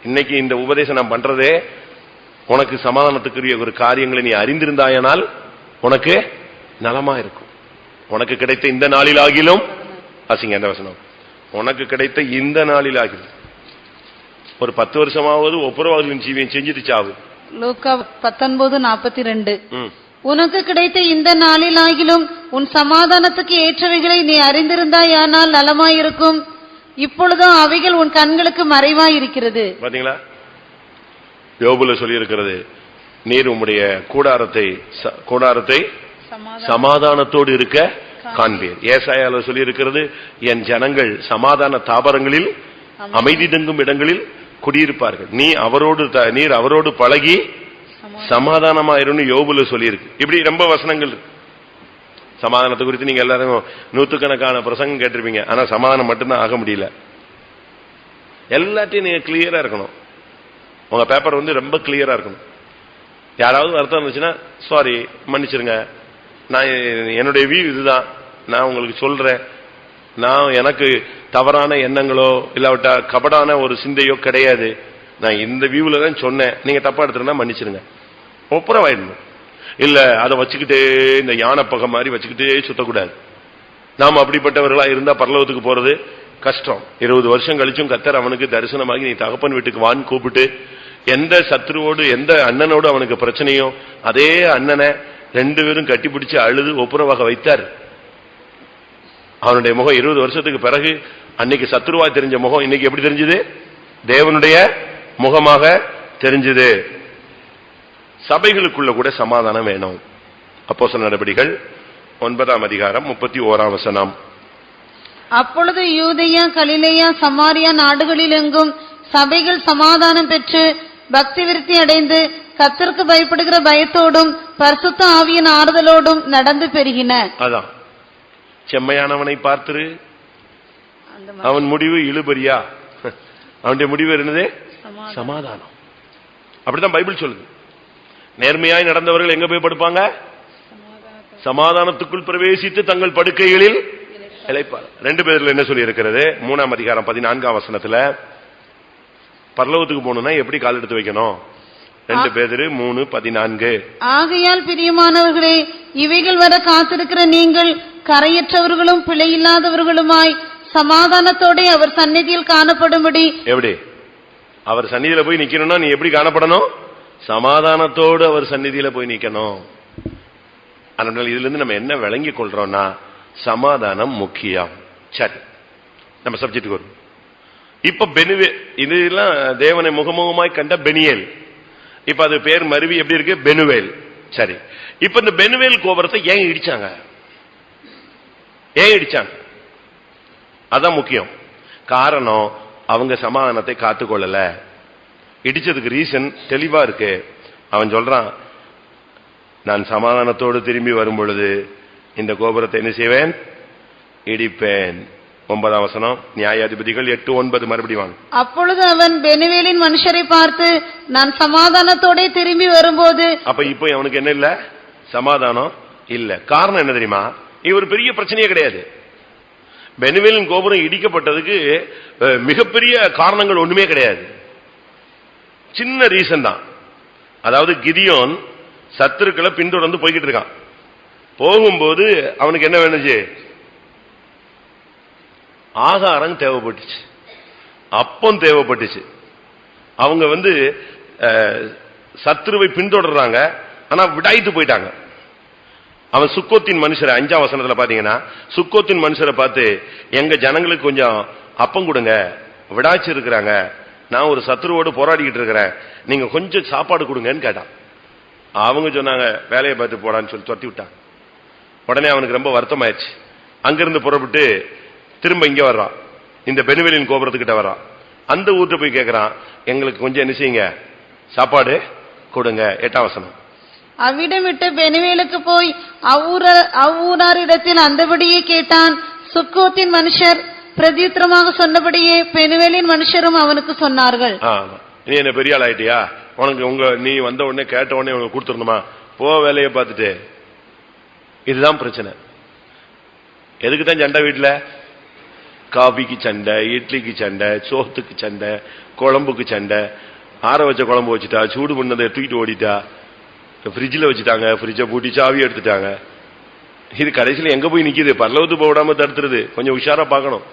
இன்னைக்கு இந்த உபதேசம் நான் பண்றதே உனக்கு சமாதானத்துக்குரிய ஒரு காரியங்களை நீ அறிந்திருந்தாயனால் உனக்கு நலமா இருக்கும். உனக்கு கிடைத்த இந்த நாளிலாகிலும், வாசிங்க அந்த வசனம், உனக்கு கிடைத்த இந்த நாளிலாகிலும். ஒரு 10 வருஷமாவது ஒப்புரவாகுதலின் ஜீவியம் செஞ்சுட்டு சாவு. லூக்கா 19:42. உனக்கு கிடைத்த இந்த நாளிலாகிலும் உன் சமாதானத்துக்கு ஏற்றவைகளை நீ அறிந்திருந்தாயானால் நலமாயிருக்கும். இப்பொழுதும் அவைகள் உன் கண்களுக்கு மறைவாயிருக்கிறது. பாத்தீங்களா, யோபுல சொல்லி இருக்கிறது, நீர் உம்முடைய கூடாரத்தை சமாதானத்தோடு இருக்க காண்பீர். ஏசாயால சொல்லி இருக்கிறது, என் ஜனங்கள் சமாதான தாபரங்களில் அமைதி தங்கும் இடங்களில் குடியிருப்பார்கள். நீர் அவரோடு பழகி சமாதானமாயிருன்னு யோபுல சொல்லியிருக்கு. இப்படி ரொம்ப வசனங்கள் இருக்கு. சமாதானத்தை குறித்து நீங்க எல்லாரும் நூற்றுக்கணக்கான பிரசங்கம் கேட்டிருப்பீங்க. ஆனா சமாதானம் மட்டும்தான் ஆக முடியல. எல்லாத்தையும் நீங்க கிளியரா இருக்கணும். உங்க பேப்பர் ரொம்ப கிளியரா இருக்கணும். யாராவது அர்த்தம் இருந்துச்சுன்னா சாரி மன்னிச்சிருங்க, நான் என்னுடைய வியூ இதுதான், நான் உங்களுக்கு சொல்றேன், நான் எனக்கு தவறான எண்ணங்களோ இல்லாவிட்டா கபடான ஒரு சிந்தையோ கிடையாது, நான் இந்த வியூல தான் சொன்னேன், நீங்க தப்பா எடுத்துருந்தா மன்னிச்சிருங்க, ஒப்புரவாயிடணும். இல்ல அதை வச்சுக்கிட்டே இந்த யானை பகை மாதிரி வச்சுக்கிட்டே சுத்தக்கூடாது. நாம் அப்படிப்பட்டவர்களா இருந்தா பரலோகத்துக்கு போறது கஷ்டம். 20 வருஷம் கழிச்சும் கர்த்தர் அவனுக்கு தரிசனமாகி நீ தகப்பன் வீட்டுக்கு வான்னு கூப்பிட்டு எந்த சத்ருவோடு எந்த அண்ணனோடு அவனுக்கு பிரச்சனையோ அதே அண்ணனை 2 பேரும் கட்டிப்பிடிச்சு அழுது ஒப்புரவாக வைத்தார். அவனுடைய முகம் 20 வருஷத்துக்கு பிறகு அன்னைக்கு சத்ருவா தெரிஞ்ச முகம் இன்னைக்கு எப்படி தெரிஞ்சது? தேவனுடைய முகமாக தெரிஞ்சது. சபைகளுக்குள்ள கூட சமாதானம் வேணும். அப்போஸ்தலர் நடபடிகள் 9ஆம் அதிகாரம் 31ஆம் வசனம். அப்பொழுது யூதேயா, கலிலேயா, சமாரியா நாடுகளில் எங்கும் சபைகள் சமாதானம் பெற்று பக்தி விருத்தி அடைந்து கர்த்தருக்கு பயப்படுகிற பயத்தோடும் பரிசுத்த ஆவியின் ஆறுதலோடும் நடந்து பெருகின. அதான் செம்மையானவனை பார்த்திரு, அவன் முடிவு இழுபறியா, அவனுடைய முடிவு என்னது? சமாதானம். அப்படிதான் பைபிள் சொல்லுது. நேர்மையாய் நடந்தவர்கள் எங்க போய் படுப்பாங்க? சமாதானத்துக்குள் பிரவேசித்து தங்கள் படுக்கைகளில் இளைப்பார். 2 பேர்ல என்ன சொல்லி இருக்கிறது? 3ஆம் அதிகாரம் 14ஆம் வசனத்துல பரலோகத்துக்கு போகணும்னா எப்படி கால் எடுத்து வைக்கணும்? 2 பேதுரு 3:14. ஆகையால் பிரியமானவர்களே, இவைகள் வர காத்திருக்கிற நீங்கள் கரையற்றவர்களும் பிழையில்லாதவர்களுமாய் சமாதானத்தோட அவர் சந்நிதியில் காணப்படும்படி. எப்படி அவர் சந்நிதியில போய் நிக்கணும்னா நீ எப்படி காணப்படணும்? சமாதானத்தோடு அவர் சந்நிதியில போய் நிக்கணும். அதனால இதுல இருந்து நம்ம என்ன விளங்கி கொள்றோம்னா சமாதானம் முக்கியம். சரி, நம்ம சப்ஜெக்டுக்கு வரும். இப்ப பெனுவேல், இதெல்லாம் தேவனை முகமுகமாய் கண்ட பெனியேல். இப்ப அது பேர் மருவி எப்படி இருக்கு? பெனுவேல். சரி, இப்ப இந்த பெனுவேல் கோபுரத்தை ஏன் இடிச்சாங்க? ஏன் இடிச்சாங்க? அதான் முக்கியம். காரணம், அவங்க சமாதானத்தை காத்துக்கொள்ளல. இடிச்சதுக்கு ரீசன் தெளிவா இருக்கு. அவன் சொல்றான், நான் சமாதானத்தோடு திரும்பி வரும் பொழுது இந்த கோபுரத்தை என்ன செய்வேன்? இடிப்பேன். 9ஆம் வசனம், நியாயாதிபதிகள் 8:9. மறுபடியும் வாங்க. அப்பொழுது அவன் பெனுவேலின் மனுஷரை பார்த்து, நான் சமாதானத்தோட திரும்பி வரும்போது. அப்ப இப்ப அவனுக்கு என்ன இல்ல? சமாதானம் இல்ல. காரணம் என்ன தெரியுமா? இவர் பெரிய பிரச்சனையே கிடையாது. பெனுவேலின் கோபுரம் இடிக்கப்பட்டதுக்கு மிகப்பெரிய காரணங்கள் ஒண்ணுமே கிடையாது. சின்ன ரீசன் தான். அதாவது கிதியோன் சத்துருக்களை பின்தொடர்ந்து போய்கிட்டு இருக்கான். போகும்போது அவனுக்கு என்ன வேணுச்சு? ஆகாரம் தேவைப்பட்டுச்சு, அப்பம் தேவைப்பட்டுச்சு. அவங்க சத்துருவை பின்தொடர்றாங்க, ஆனா விடாய்த்து போயிட்டாங்க. அவன் சுக்கோத்தின் மனுஷரை 5ஆம் வசனத்துல பாத்தீங்கன்னா, சுக்கோத்தின் மனுஷரை பார்த்து, எங்க ஜனங்களுக்கு கொஞ்சம் அப்பம் கொடுங்க, விடாச்சு இருக்கிறாங்க, நான் ஒரு சத்துருவோடு போராடிக்கிட்டு இருக்கிறேன், நீங்க கொஞ்சம் சாப்பாடு கொடுங்கன்னு கேட்டான். அவங்க சொன்னாங்க, வேலையை பார்த்து போடான்னு சொல்லி துரத்தி விட்டாங்க. உடனே அவனுக்கு ரொம்ப வருத்தம் ஆயிடுச்சு. அங்கிருந்து புறப்பட்டு திரும்ப இங்க வர்றான், இந்த பெனுவேலின் கோபுரத்துக்கிட்ட வர்றான். அந்த ஊர்ல போய் கேட்கிறான், எங்களுக்கு கொஞ்சம் என்ன செய்யுங்க, சாப்பாடு கொடுங்க. 8ஆம் வசனம். அவ்விடம் விட்டு பெனுவேலுக்கு போய் அவ்வூரார் இடத்தில் அந்தபடியே கேட்டான். சுக்கோத்தின் மனுஷர் பிரதியுத்தரமாக சொன்னபடியே பெனுவேலின் மனுஷரும் அவனுக்கு சொன்னார்கள். நீ என்ன பெரிய ஆள் ஆயிட்டியா? உனக்கு நீ வந்த உடனே கேட்ட உடனே உனக்கு கொடுத்துருணுமா? போ, வேலையை பார்த்துட்டு. இதுதான் பிரச்சனை. எதுக்கு தான் சண்டை வீட்டுல? காபிக்கு சண்டை, இட்லிக்கு சண்டை, சோத்துக்கு சண்டை, குழம்புக்கு சண்டை. ஆற வச்ச குழம்பு வச்சுட்டா, சூடு பண்ணதை தூக்கிட்டு ஓடிட்டா, ஃப்ரிட்ஜில் வச்சுட்டாங்க, ஃப்ரிட்ஜை பூட்டி சாவி எடுத்துட்டாங்க. இது கடைசியில் எங்க போய் நிக்குது? பரலோகத்துக்கு போக விடாம தடுத்துருது. கொஞ்சம் உஷாரா பார்க்கணும்.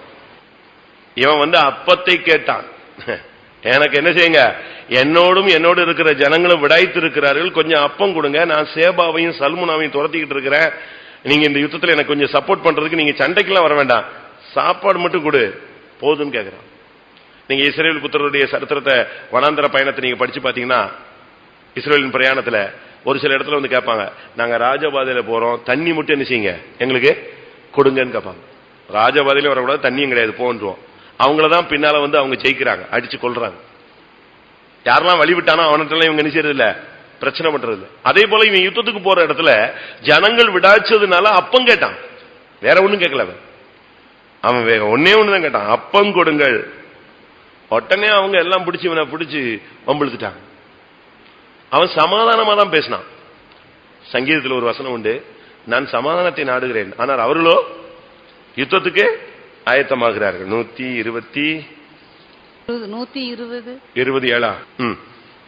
இவன் அப்பத்தை கேட்டான், எனக்கு என்ன செய்யுங்க, என்னோடு இருக்கிற ஜனங்களும் விடாய்த்து இருக்கிறார்கள், கொஞ்சம் அப்பம் கொடுங்க, நான் சேபாவையும் சல்முனாவையும் துரத்திக்கிட்டு இருக்கிறேன், நீங்க இந்த யுத்தத்தில் எனக்கு கொஞ்சம் சப்போர்ட் பண்றதுக்கு நீங்க சண்டைக்கெல்லாம் வர வேண்டாம், சாப்பாடு மட்டும் கொடு போதுன்னு கேட்கிறான். நீங்க இஸ்ரேல் புத்திரருடைய சரித்திரத்தை, வனாந்தர பயணத்தை நீங்க படிச்சு பாத்தீங்கன்னா, இஸ்ரேலின் பிரயாணத்துல ஒரு சில இடத்துல கேட்பாங்க, நாங்க ராஜபாதையில போறோம், தண்ணி மட்டும் என்ன செய்யுங்க எங்களுக்கு கொடுங்கன்னு கேட்பாங்க. ராஜபாதையில வரக்கூடாது, தண்ணியும் கிடையாது போன்றோம். அவங்களதான் பின்னால அவங்க ஜெயிக்கிறாங்க, அடிச்சு கொள்றாங்க. யாரெல்லாம் வழிவிட்டானோ அவனத்தெல்லாம் இவங்க நினைச்சது இல்ல, பிரச்சனை பண்றது இல்ல. அதே போல இவன் யுத்தத்துக்கு போற இடத்துல ஜனங்கள் விடாச்சதுனால அப்பம் கேட்டான், வேற ஒண்ணும் கேட்கல. அவன் ஒன்னே ஒண்ணுதான் கேட்டான், அப்பம் கொடுங்கள். உடனே அவங்க எல்லாம் பிடிச்சி இவனை பிடிச்சி வம்பிழுத்துட்டாங்க. அவன் சமாதானமா தான் பேசினான். சங்கீதத்தில் ஒரு வசனம் உண்டு, நான் சமாதானத்தை நாடுகிறேன், ஆனால் அவர்களோ யுத்தத்துக்கு ஆயத்தமாகிறார்கள். 127.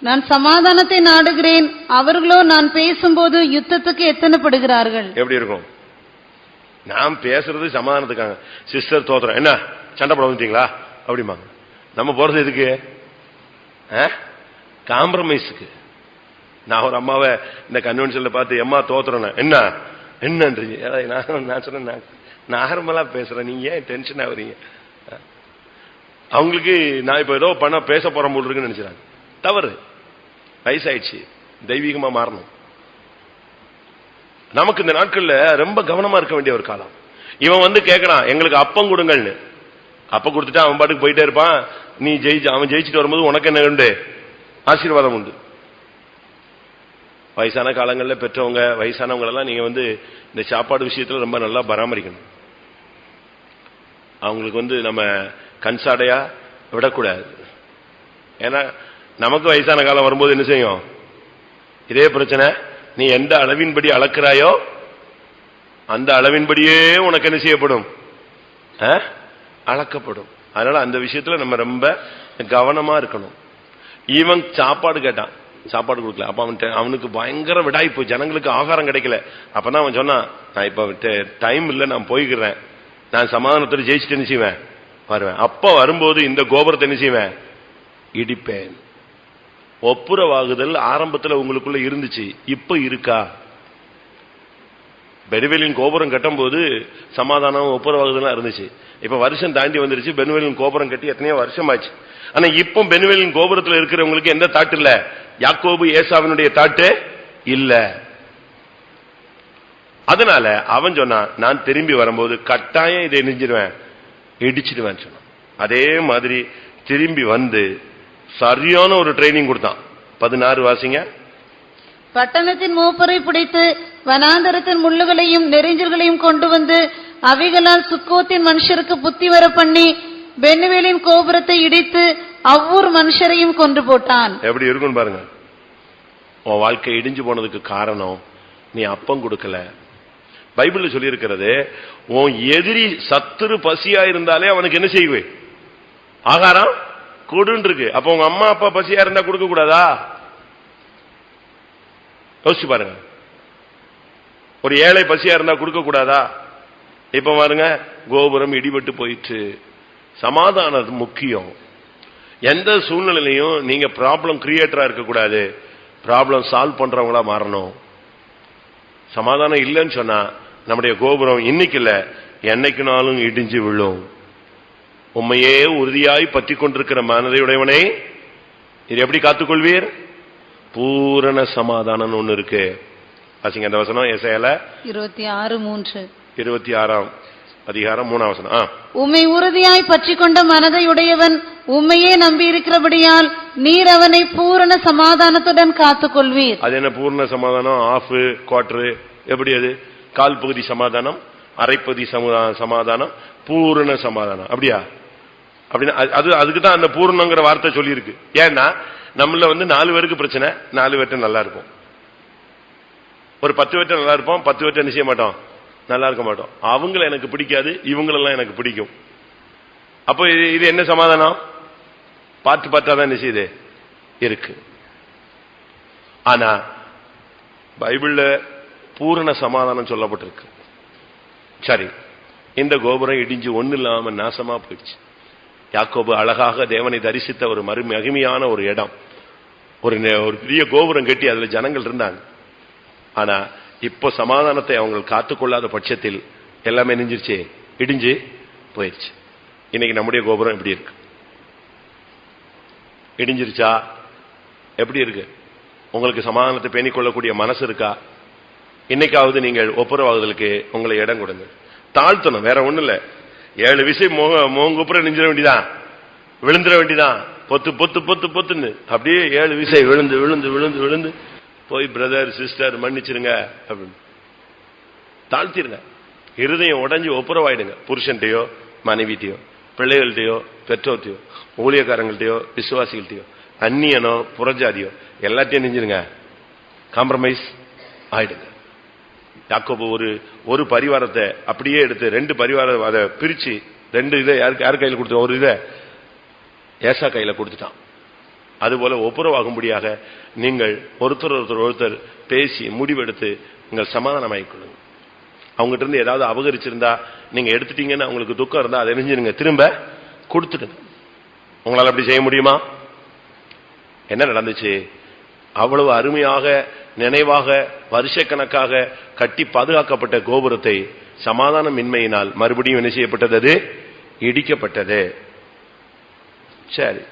நான் சமாதானத்தை நாடுகிறேன், அவர்களோ நான் பேசும்போது யுத்தத்துக்கு எத்தனைப்படுகிறார்கள். எப்படி இருக்கும்? நான் பேசுறது சமாதானத்துக்காக. சிஸ்டர் தோத்துறோம், என்ன சண்டை போட வந்துட்டீங்களா அப்படிமாங்க. நம்ம போறது எதுக்கு? காம்ப்ரமைஸுக்கு. நான் ஒரு அம்மாவை இந்த கன்வென்ஷன்ல பார்த்து எம்மா தோத்துறேன், என்ன என்னன்றீங்க? நான் சொன்னேன், நார்மலா பேசுறேன், நீங்க ஏன் டென்ஷன் ஆகுறீங்க? அவங்களுக்கு நான் இப்ப ஏதோ பண்ண பேச போற போல் இருக்குன்னு நினைச்சாங்க. தவறு. வயசாயிடுச்சு, தெய்வீகமா மாறணும். நமக்கு இந்த நாட்கள்ல ரொம்ப கவனமா இருக்க வேண்டிய ஒரு காலம். இவன் வந்து கேட்கறான், எங்களுக்கு அப்பம் கொடுங்கள்னு. அப்ப கொடுத்துட்டா அவன் பாட்டுக்கு போயிட்டே இருப்பான். நீ அவன் ஜெயிச்சுட்டு வரும்போது உனக்கு என்ன உண்டு? ஆசீர்வாதம் உண்டு. வயசான காலங்களில் பெற்றவங்க வயசானவங்க எல்லாம் நீங்க வந்து இந்த சாப்பாடு விஷயத்துல ரொம்ப நல்லா பராமரிக்கணும். அவங்களுக்கு வந்து நம்ம கண்சாடையா விடக்கூடாது. ஏன்னா நமக்கு வயசான காலம் வரும்போது என்ன செய்யும்? இதே பிரச்சனை. நீ எந்த அளவின்படி அளக்கிறாயோ அந்த அளவின்படியே உனக்கு என்ன செய்யப்படும்? அளக்கப்படும். அதனால அந்த விஷயத்துல நம்ம ரொம்ப கவனமா இருக்கணும். இவன் சாப்பாடு கேட்டான், சாப்பாடு கொடுக்கல. அப்ப அவனுக்கு பயங்கர விடாய்ப்பு, ஜனங்களுக்கு ஆகாரம் கிடைக்கல. அப்பதான் அவன் சொன்னான், நான் இப்ப டைம் இல்ல, நான் போய்கிறேன், நான் சமாதானத்தோடு ஜெயிச்சுட்டு என்ன செய்வேன் வருவேன். அப்ப வரும்போது இந்த கோபுரத்தை என்ன செய்வேன்? இடிப்பேன். ஒப்புரவாகுதல் ஆரம்பத்தில் உங்களுக்குள்ள இருந்துச்சு, இப்ப இருக்கா? பெனுவேலின் கோபுரம் கட்டும் போது சமாதானம் ஒப்புரவாகுதல் இருந்துச்சு. இப்ப வருஷம் தாண்டி வந்துருச்சு. பெனுவேலின் கோபுரம் கட்டி எத்தனையோ வருஷம் ஆச்சு. ஆனா இப்ப பெனுவேலின் கோபுரத்தில் இருக்கிறவங்களுக்கு எந்த தாட்டு இல்ல? யாக்கோபு ஏசாவினுடைய தாட்டு இல்ல. அதனால அவன் சொன்னான், நான் திரும்பி வரும்போது கட்டாயம் இதை நெஞ்சிடுவேன், இடிச்சிடுவேன் சொன்னான். அதே மாதிரி திரும்பி வந்து சரியான ஒரு ட்ரைனிங் கொடுத்தான். 16 வாசிங்க. பட்டணத்தின் மூப்பரை பிடித்து வனாந்தரத்தின் முள்ளுகளையும் நெறிஞ்சல்களையும் கொண்டு வந்து அவைகளால் சுக்கோத்தின் மனுஷருக்கு புத்தி வர பண்ணி பெனுவேலின் கோபுரத்தை இடித்து அவ்வூர் மனுஷரையும் கொன்று போட்டான். எப்படி இருக்கும் பாருங்க. உன் வாழ்க்கை இடிஞ்சு போனதுக்கு காரணம் நீ அப்பம் கொடுக்கல. பைபிள்ல சொல்லி இருக்கிறது, உன் எதிரி சத்துரு பசியா இருந்தாலே அவனுக்கு என்ன செய்வே? ஆகாரம் கொடுன்னு இருக்கு. அப்ப உங்க அம்மா அப்பா பசியா இருந்தா கொடுக்க கூடாதா? யோசிச்சு பாருங்க. ஒரு ஏழை பசியா இருந்தா கொடுக்க கூடாதா? இப்ப பாருங்க, கோபுரம் இடிபட்டு போயிட்டு. சமாதானம் முக்கியம். எந்த சூழ்நிலையிலையும் நீங்க ப்ராப்ளம் கிரியேட்டரா இருக்கக்கூடாது, ப்ராப்ளம் சால்வ் பண்றவங்களா மாறணும். சமாதானம் இல்லைன்னு சொன்னா நம்முடைய கோபுரம் இன்னைக்கு இல்ல, என்னைக்குனாலும் இடிஞ்சு விழும். உண்மையே உறுதியாய் பற்றி கொண்டிருக்கிற மனதையுடையவனை இது எப்படி காத்துக்கொள்வீர்? பூரண சமாதானம் ஒண்ணு இருக்கு. வாசிங்க அந்த வசனம். எசேக்கியேல் 26:3. 26ஆம் அதிகாரம் 3ஆம் வசனம். உம்மை உறுதியாய் பற்றி கொண்ட மனதையுடையவன் உம்மையே நம்பி இருக்கிறபடியால் நீர் அவனை பூரண சமாதானத்துடன் காத்துக்கொள்வீர். அது என்ன பூரண சமாதானம்? ஆஃப் குவார்டர் எப்படி? அது கால் பகுதி சமாதானம், அரைப்பகுதி சமாதானம், பூரண சமாதானம். அப்படியா? அப்படின்னா அதுக்கு தான் அந்த பூர்ணங்கிற வார்த்தை சொல்லி இருக்கு. ஏன்னா நம்மள வந்து 4 பேருக்கு பிரச்சனை, 4 பேர்ட்ட நல்லா இருக்கும். ஒரு 10 பேர்ட்ட நல்லா இருப்போம், 10 பேர்ட்ட என்ன செய்ய மாட்டோம், நல்லா இருக்க மாட்டோம். அவங்கள எனக்கு பிடிக்காது, இவங்களெல்லாம் எனக்கு பிடிக்கும். அப்போ இது என்ன சமாதானம்? பார்த்து பார்த்தாதான் என்ன செய்யுது இருக்கு. ஆனா பைபிள்ல பூரண சமாதானம் சொல்லப்பட்டிருக்கு. சரி, இந்த கோபுரம் இடிஞ்சு ஒண்ணு இல்லாம நாசமா போயிடுச்சு. யாக்கோபு அழகாக தேவனை தரிசித்த ஒரு மகிமையான ஒரு இடம், ஒரு பெரிய கோபுரம் கட்டி அதுல ஜனங்கள் இருந்தாங்க. ஆனா இப்போ சமாதானத்தை அவங்க காத்துக்கொள்ளாத பட்சத்தில் எல்லாமே நெஞ்சிருச்சு, இடிஞ்சு போயிடுச்சு. இன்னைக்கு நம்முடைய கோபுரம் எப்படி இருக்கு? இடிஞ்சிருச்சா? எப்படி இருக்கு? உங்களுக்கு சமாதானத்தை பேணிக் கொள்ளக்கூடிய மனசு இருக்கா? இன்னைக்காவது நீங்கள் ஒப்புரவாகுதலுக்கு உங்களை இடம் கொடுங்க. தாழ்த்தணும், வேற ஒண்ணு இல்ல. 7 விஷயம் மோங்குப்புற நெஞ்சிட வேண்டிதான், விழுந்துட வேண்டிதான். பொத்து பொத்து பொத்து பொத்துன்னு அப்படியே 7 விசை விழுந்து விழுந்து விழுந்து விழுந்து போய் பிரதர் சிஸ்டர் மன்னிச்சிருங்க அப்படின்னு தாழ்த்திருங்க. இருதயம் உடைஞ்சு ஒப்புரவாயிடுங்க. புருஷன்ட்டையோ மனைவிட்டையோ பிள்ளைகள்கிட்டயோ பெற்றோர்ட்டையோ ஊழியக்காரங்கள்ட்டையோ விசுவாசிகள்ட்டையோ அந்நியனோ புறஜாதியோ எல்லாத்தையும் நெஞ்சிருங்க, காம்ப்ரமைஸ் ஆயிடுங்க. யாக்கோபு ஒரு பரிவாரத்தை அப்படியே எடுத்து 2 பரிவாரம் அதை பிரிச்சு 2 இதை யார் கையில் கொடுத்த, ஒரு இதை ஏசா கையில கொடுத்துட்டான். அதுபோல ஒப்புரவாகும்படியாக நீங்கள் ஒருத்தர் பேசி முடிவெடுத்து நீங்கள் சமாதானமாகிக் கொள்ளுங்க. அவங்ககிட்ட இருந்து ஏதாவது அபகரிச்சிருந்தா நீங்க எடுத்துட்டீங்கன்னு அவங்களுக்கு துக்கம் இருந்தா அதை நெஞ்சிருங்க, திரும்ப கொடுத்துடுங்க. உங்களால் அப்படி செய்ய முடியுமா? என்ன நடந்துச்சு? அவ்வளவு அருமையாக நினைவாக வருஷக்கணக்காக கட்டி பாதுகாக்கப்பட்ட கோபுரத்தை சமாதானமின்மையினால் மறுபடியும் என்ன செய்யப்பட்டது? அது இடிக்கப்பட்டது. சரி,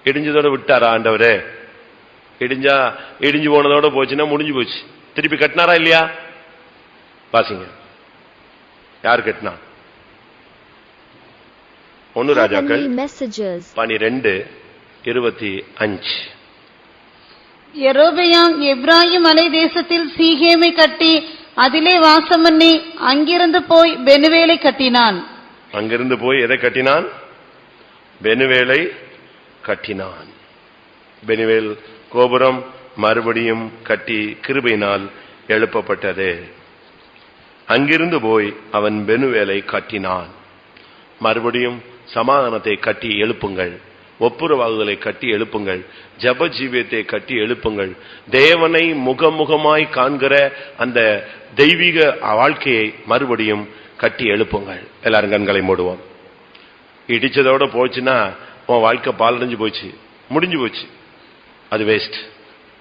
இடிஞ்சதோட விட்டாரா ஆண்டவரே? இடிஞ்சு போனதோட போச்சுன்னா முடிஞ்சு போச்சு. திருப்பி கட்டினாரா இல்லையா? வாசிங்க, யார் கட்டினா? 1 ராஜாக்கள் 12:25. யெரொபெயாம் எப்பிராயீம் மலை தேசத்தில் சீகேமை கட்டி அதிலே வாசம் பண்ணி அங்கிருந்து போய் பெனுவேலை கட்டினான். அங்கிருந்து போய் எதை கட்டினான்? பெனுவேலை கட்டினான். பெனுவேல் கோபுரம் மறுபடியும் கட்டி கிருபையினால் எழுப்பப்பட்டது. அங்கிருந்து போய் அவன் பெனுவேலை கட்டினான். மறுபடியும் சமாதானத்தை கட்டி எழுப்புங்கள், ஒப்புரவாகுதலை கட்டி எழுப்புங்கள், ஜப ஜீவியத்தை கட்டி எழுப்புங்கள், தேவனை முகமுகமாய் காண்கிற அந்த தெய்வீக வாழ்க்கையை மறுபடியும் கட்டி எழுப்புங்கள். எல்லாரும் கண்களை மூடுவோம். இடிச்சதோட போச்சுன்னா உன் வாழ்க்கை பாலடைஞ்சு போச்சு, முடிஞ்சு போச்சு, அது வேஸ்ட்.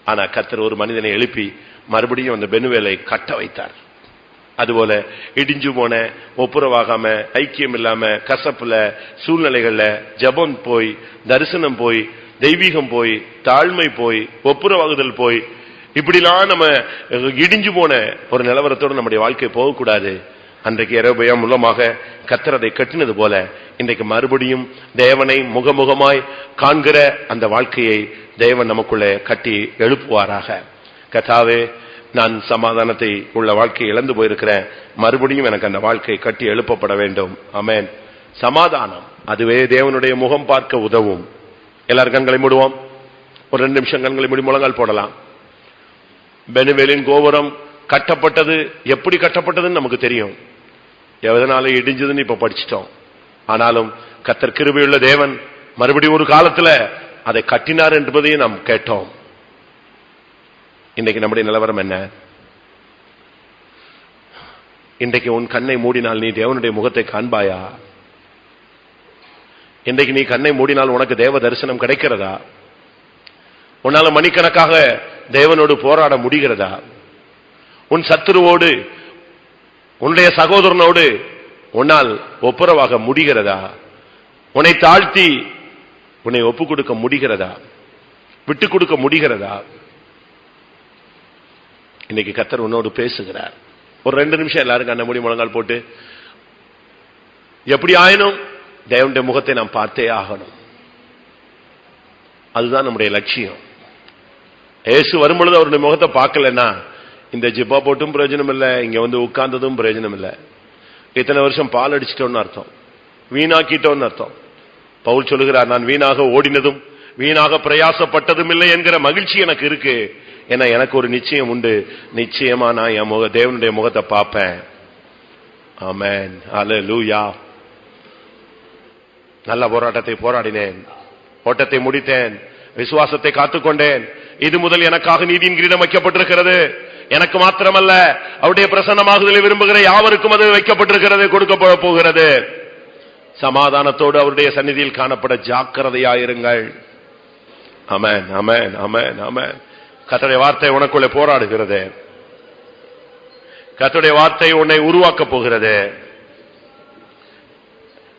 ஆனா கர்த்தர் ஒரு மனிதனை எழுப்பி மறுபடியும் அந்த பெனுவேலை கட்ட வைத்தார். அதுபோல இடிஞ்சு போன, ஒப்புரவாகாம, ஐக்கியம் இல்லாம, கசப்புல, சூழ்நிலைகள்ல ஜபம் போய், தரிசனம் போய், தெய்வீகம் போய், தாழ்மை போய், ஒப்புரவாகுதல் போய், இப்படிலாம் நம்ம இடிஞ்சு போன ஒரு நிலவரத்தோடு நம்முடைய வாழ்க்கை போகக்கூடாது. அன்றைக்கு யெரொபெயாம் மூலமாக கர்த்தர் அதை கட்டினது போல இன்றைக்கு மறுபடியும் தேவனை முகமுகமாய் காண்கிற அந்த வாழ்க்கையை தேவன் நமக்குள்ளே கட்டி எழுப்புவாராக. கர்த்தாவே, நான் சமாதானத்தை உள்ள வாழ்க்கையை இழந்து போயிருக்கிறேன், மறுபடியும் எனக்கு அந்த வாழ்க்கை கட்டி எழுப்பப்பட வேண்டும். ஆமென். சமாதானம் அதுவே தேவனுடைய முகம் பார்க்க உதவும். எல்லாரும் கண்களை மூடுவோம். ஒரு 2 நிமிஷம் கண்களை மூடி முழங்கால் போடலாம். பெனுவேலின் கோபுரம் கட்டப்பட்டது, எப்படி கட்டப்பட்டதுன்னு நமக்கு தெரியும், எதனால இடிஞ்சதுன்னு இப்ப படிச்சிட்டோம். ஆனாலும் கர்த்தர் கிருபையுள்ள தேவன் மறுபடியும் ஒரு காலத்துல அதை கட்டினார் என்பதையும் நாம் கேட்டோம். இன்றைக்கு நம்முடைய நிலவரம் என்ன? இன்றைக்கு உன் கண்ணை மூடினால் நீ தேவனுடைய முகத்தை காண்பாயா? இன்றைக்கு நீ கண்ணை மூடினால் உனக்கு தேவ தரிசனம் கிடைக்கிறதா? உன்னால மணிக்கணக்காக தேவனோடு போராட முடிகிறதா? உன் சத்துருவோடு, உன்னுடைய சகோதரனோடு உன்னால் ஒப்புரவாக முடிகிறதா? உன்னை தாழ்த்தி உன்னை ஒப்பு கொடுக்க முடிகிறதா? விட்டு கொடுக்க முடிகிறதா? இன்னைக்கு கர்த்தர் உன்னோடு பேசுகிறார். ஒரு 2 நிமிஷம் எல்லாரும் கண்ண மூடி முழங்கால் போட்டு, எப்படி ஆயினும் தேவனுடைய முகத்தை நாம் பார்த்தே ஆகணும். அதுதான் நம்முடைய லட்சியம். இயேசு வரும்பொழுது அவருடைய முகத்தை பார்க்கலன்னா இந்த ஜிப்பா போட்டும் பிரயோஜனம் இல்லை, இங்க வந்து உட்கார்ந்ததும் பிரயோஜனம் இல்லை. இத்தனை வருஷம் பால் அடிச்சிட்டோம்னு அர்த்தம், வீணாக்கிட்டோம்னு அர்த்தம். பவுல் சொல்லுகிறார், நான் வீணாக ஓடினதும் வீணாக பிரயாசப்பட்டதும் இல்லை என்கிற மகிழ்ச்சி எனக்கு இருக்கு. ஏன்னா எனக்கு ஒரு நிச்சயம் உண்டு, நிச்சயமா நான் என் தேவனுடைய முகத்தை பார்ப்பேன். ஆமென், அல்லேலூயா. நல்ல போராட்டத்தை போராடினேன், ஓட்டத்தை முடித்தேன், விசுவாசத்தை காத்துக்கொண்டேன். இது முதல் எனக்காக நீதியின் கிரீடம் வைக்கப்பட்டிருக்கிறது. எனக்கு மாத்திரமல்ல, அவருடைய பிரசன்னமாகுதலை விரும்புகிற யாவருக்கும் அது வைக்கப்பட்டிருக்கிறது, கொடுக்கப்பட போகிறது. சமாதானத்தோடு அவருடைய சந்நிதியில் காணப்பட ஜாக்கிரதையாயிருங்கள். ஆமென், ஆமென், ஆமென், ஆமென். கர்த்தருடைய வார்த்தை உனக்குள்ளே போராடுகிறது. கர்த்தருடைய வார்த்தை உன்னை உருவாக்க போகிறது.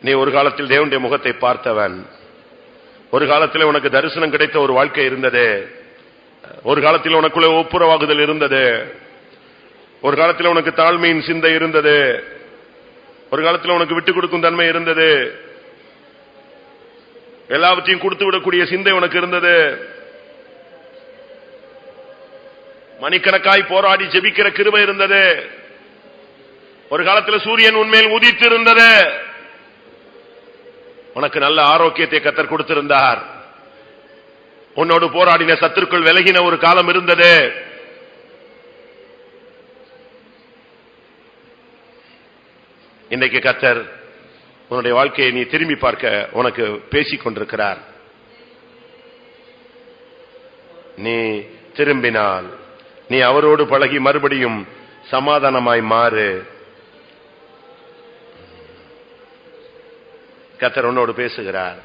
நீ ஒரு காலத்தில் தேவனுடைய முகத்தை பார்த்தவன். ஒரு காலத்தில் உனக்கு தரிசனம் கிடைத்த ஒரு வாழ்க்கை இருந்தது. ஒரு காலத்தில் உனக்குள்ளே ஒப்புரவாகுதல் இருந்தது. ஒரு காலத்தில் உனக்கு தாழ்மையின் சிந்தை இருந்தது. ஒரு காலத்தில் உனக்கு விட்டுக் கொடுக்கும் தன்மை இருந்தது. எல்லாவற்றையும் கொடுத்து விடக்கூடிய சிந்தை உனக்கு இருந்தது. மணிக்கணக்காய் போராடி ஜெபிக்கிற கிருபை இருந்தது. ஒரு காலத்தில் சூரியன் உன்மேல் உதித்து இருந்தது. உனக்கு நல்ல ஆரோக்கியத்தை கர்த்தர் கொடுத்திருந்தார். உன்னோடு போராடின சத்துருக்குள் விலகின ஒரு காலம் இருந்தது. இன்றைக்கு கர்த்தர் உன்னுடைய வாழ்க்கையை நீ திரும்பி பார்க்க உனக்கு பேசிக் கொண்டிருக்கிறார். நீ திரும்பினால் நீ அவரோடு பழகி மறுபடியும் சமாதானமாய் மாறு. கர்த்தர் உன்னோடு பேசுகிறார்.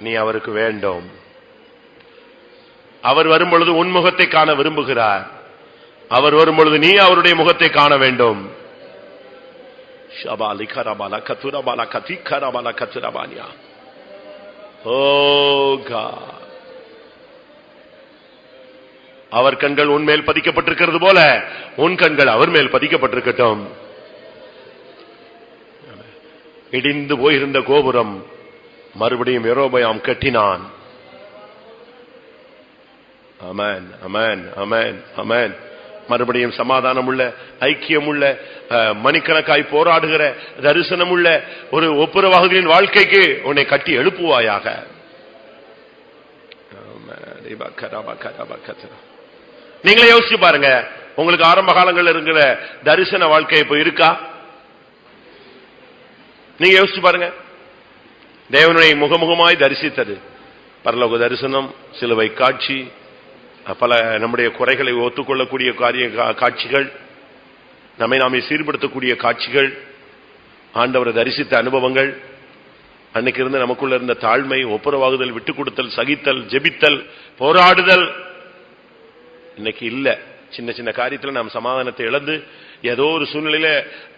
நீ அவருக்கு வேண்டும். அவர் வரும்பொழுது உன் முகத்தை காண விரும்புகிறார். அவர் வரும்பொழுது நீ அவருடைய முகத்தை காண வேண்டும். அவர் கண்கள் உன்மேல் பதிக்கப்பட்டிருக்கிறது போல உன் கண்கள் அவர் மேல் பதிக்கப்பட்டிருக்கட்டும். இடிந்து போயிருந்த கோபுரம் மறுபடியும் யெரொபெயாம் கட்டினான். ஆமென், ஆமென், ஆமென், ஆமென். மறுபடியும் சமாதானம் உள்ள, ஐக்கியம் உள்ள, மணிக்கணக்காய் போராடுகிற, தரிசனம் உள்ள ஒரு ஒப்புரவாகுகளின் வாழ்க்கைக்கு உன்னை கட்டி எழுப்புவாயாக. நீங்களே யோசிச்சு பாருங்க, உங்களுக்கு ஆரம்ப காலங்கள் இருக்கிற தரிசன வாழ்க்கை இப்ப இருக்கா? நீங்க யோசிச்சு பாருங்க. தேவனை முகமுகமாய் தரிசித்தது, பரலோக தரிசனம், சிலுவை காட்சி, பல நம்முடைய குறைகளை ஒத்துக்கொள்ளக்கூடிய காட்சிகள், நம்மை நாமே சீர்படுத்தக்கூடிய காட்சிகள், ஆண்டவரை தரிசித்த அனுபவங்கள், அன்னைக்கு இருந்து நமக்குள்ள இருந்த தாழ்மை, ஒப்புரவாகுதல், விட்டுக் கொடுத்தல், சகித்தல், ஜெபித்தல், போராடுதல் இன்னைக்கு இல்ல. சின்ன சின்ன காரியத்தில் நாம் சமாதானத்தை இழந்து ஏதோ ஒரு சூழ்நிலையில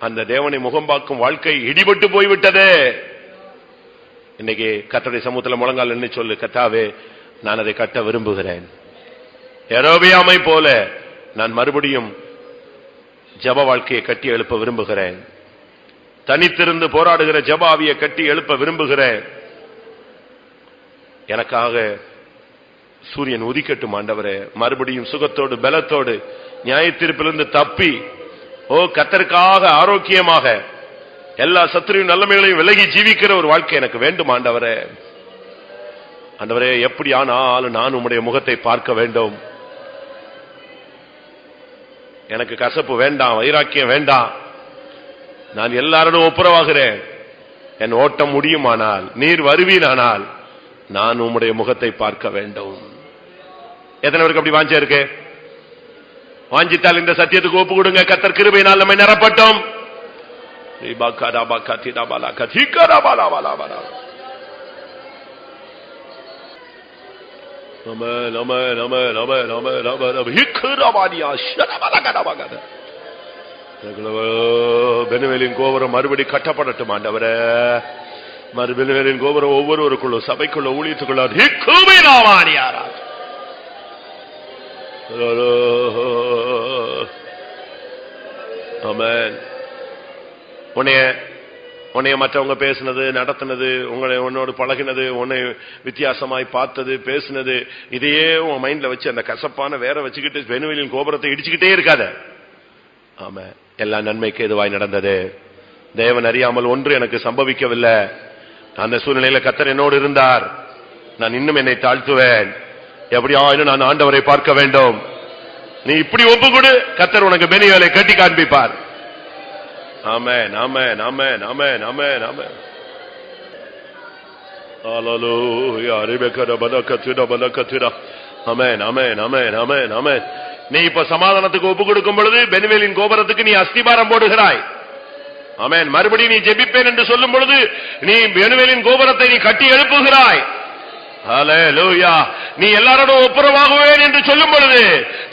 அந்த தேவனை முகம் பார்க்கும் வாழ்க்கை இடிபட்டு போய்விட்டது. இன்னைக்கு கர்த்தருடைய சமூகத்தில் முழங்கால் நின்னு சொல்லு, கர்த்தாவே நான் அதை கட்ட விரும்புகிறேன். யெரொபெயாமை போல நான் மறுபடியும் ஜப வாழ்க்கையை கட்டி எழுப்ப விரும்புகிறேன். தனித்திருந்து போராடுகிற ஜப ஆவியை கட்டி எழுப்ப விரும்புகிறேன். எனக்காக சூரியன் உதிக்கட்டும் ஆண்டவரே. மறுபடியும் சுகத்தோடு பலத்தோடு நியாயத்தீர்ப்பிலிருந்து தப்பி கர்த்தருக்காக ஆரோக்கியமாக எல்லா சத்துருவின் நல்லமைகளையும் விலகி ஜீவிக்கிற ஒரு வாழ்க்கை எனக்கு வேண்டும் ஆண்டவரே. ஆண்டவரே, எப்படி ஆனாலும் நான் உம்முடைய முகத்தை பார்க்க வேண்டும். எனக்கு கசப்பு வேண்டாம், வைராக்கியம் வேண்டாம். நான் எல்லாரோடும் ஒப்புரவாகிறேன். என் ஓட்டம் முடியுமானால், நீர் வருவீனானால் நான் உம்முடைய முகத்தை பார்க்க வேண்டும். எத்தனை பேருக்கு அப்படி வாஞ்சா இருக்கு? வாஞ்சித்தால் இந்த சத்தியத்துக்கு ஒப்பு கொடுங்க. கர்த்தர் கிருபையினால் நம்மை நிரப்பட்டும். பெனுவேலின் கோபுரம் மறுபடி கட்டப்படட்டும் ஆண்டவரே. பெனுவேலின் கோபுரம் ஒவ்வொருவருக்குள்ள, சபைக்குள்ள, ஊழியத்துக்குள்ள உன்னைய மற்றவங்க பேசினது, நடத்தினது, உன்னோடு பழகினது, உன்னை வித்தியாசமாய் பார்த்தது, பேசினது, இதையே உன் மைண்ட்ல வச்சு அந்த கசப்பான வேற வச்சுக்கிட்டு பெனுவேலின் கோபுரத்தை இடிச்சுக்கிட்டே இருக்காத. ஆமா, எல்லா நன்மைக்கு எதுவாய் நடந்தது. தேவன் அறியாமல் ஒன்று எனக்கு சம்பவிக்கவில்லை. அந்த சூழ்நிலையில கர்த்தர் என்னோடு இருந்தார். நான் இன்னும் என்னை தாழ்த்துவேன். எப்படியாயினும் நான் ஆண்டவரை பார்க்க வேண்டும். நீ இப்படி ஒப்பு கொடு, கர்த்தர் உனக்கு பெனிவேலை கட்டி காண்பிப்பார். ஆமென், ஆமென், ஆமென், ஆமென், ஆமென், ஆமென். ஹalleluya. ரிபெக்கா பலகத்ரா பலகத்ரா. ஆமென், ஆமென், ஆமென், ஆமென், ஆமென். நீ இப்ப சமாதானத்துக்கு ஒப்பு கொடுக்கும் பொழுது பெனுவேலின் கோபுரத்துக்கு நீ அஸ்திபாரம் போடுகிறாய். ஆமென். மறுபடியும் நீ ஜெபிப்பேன் என்று சொல்லும் பொழுது நீ பெனுவேலின் கோபுரத்தை நீ கட்டி எழுப்புகிறாய். ஹalleluya. நீ எல்லாரோடும் ஒப்புரவாகுவேன் என்று சொல்லும் பொழுது,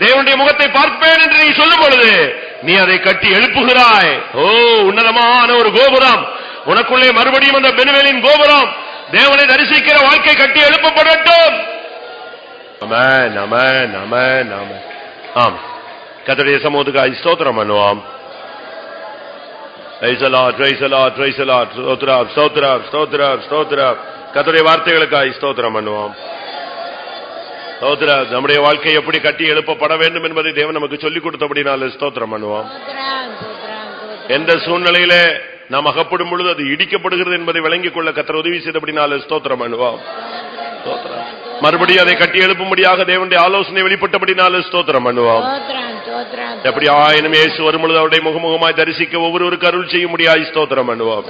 தேவனுடைய முகத்தை பார்ப்பேன் என்று நீ சொல்லும் பொழுது நீ அதை கட்டி எழுப்புகிறாய். உன்னதமான ஒரு கோபுரம் உனக்குள்ளே மறுபடியும் அந்த பெனுவேலின் கோபுரம், தேவனை தரிசிக்கிற வாழ்க்கை கட்டி எழுப்பப்படட்டும். ஆமென், ஆமென், ஆமென், ஆமென். ஆம், கர்த்தருடைய சமூகத்துக்கு ஸ்தோத்திரம் பண்ணுவோம். Praise the Lord, praise the Lord, praise the Lord. ஸ்தோத்திரம், ஸ்தோத்திரம், ஸ்தோத்திரம், ஸ்தோத்திரம். கர்த்தருடைய வார்த்தைகளுக்காய் ஸ்தோத்திரம் பண்ணுவோம். ஸ்தோத்திரம். நம்முடைய வாழ்க்கை எப்படி கட்டி எழுப்பப்பட வேண்டும் என்பதை தேவன் நமக்கு சொல்லிக் கொடுத்தபடினால ஸ்தோத்திரம் பண்ணுவோம். எந்த சூழ்நிலையிலே நாம் அகப்படும் பொழுது அது இடிக்கப்படுகிறது என்பதை விளங்கிக் கொள்ள கர்த்தர் உதவி செய்தபடினால ஸ்தோத்திரம் பண்ணுவோம். மறுபடியும் அதை கட்டி எழுப்பும்படியாக தேவனுடைய ஆலோசனை வெளிப்பட்டபடினால ஸ்தோத்திரம் பண்ணுவோம். எப்படி ஆயினும் இயேசு வரும்பொழுது அவருடைய முகமுகமாய் தரிசிக்க ஒவ்வொருவருக்கு அருள் செய்ய முடியாது ஸ்தோத்திரம் பண்ணுவோம்.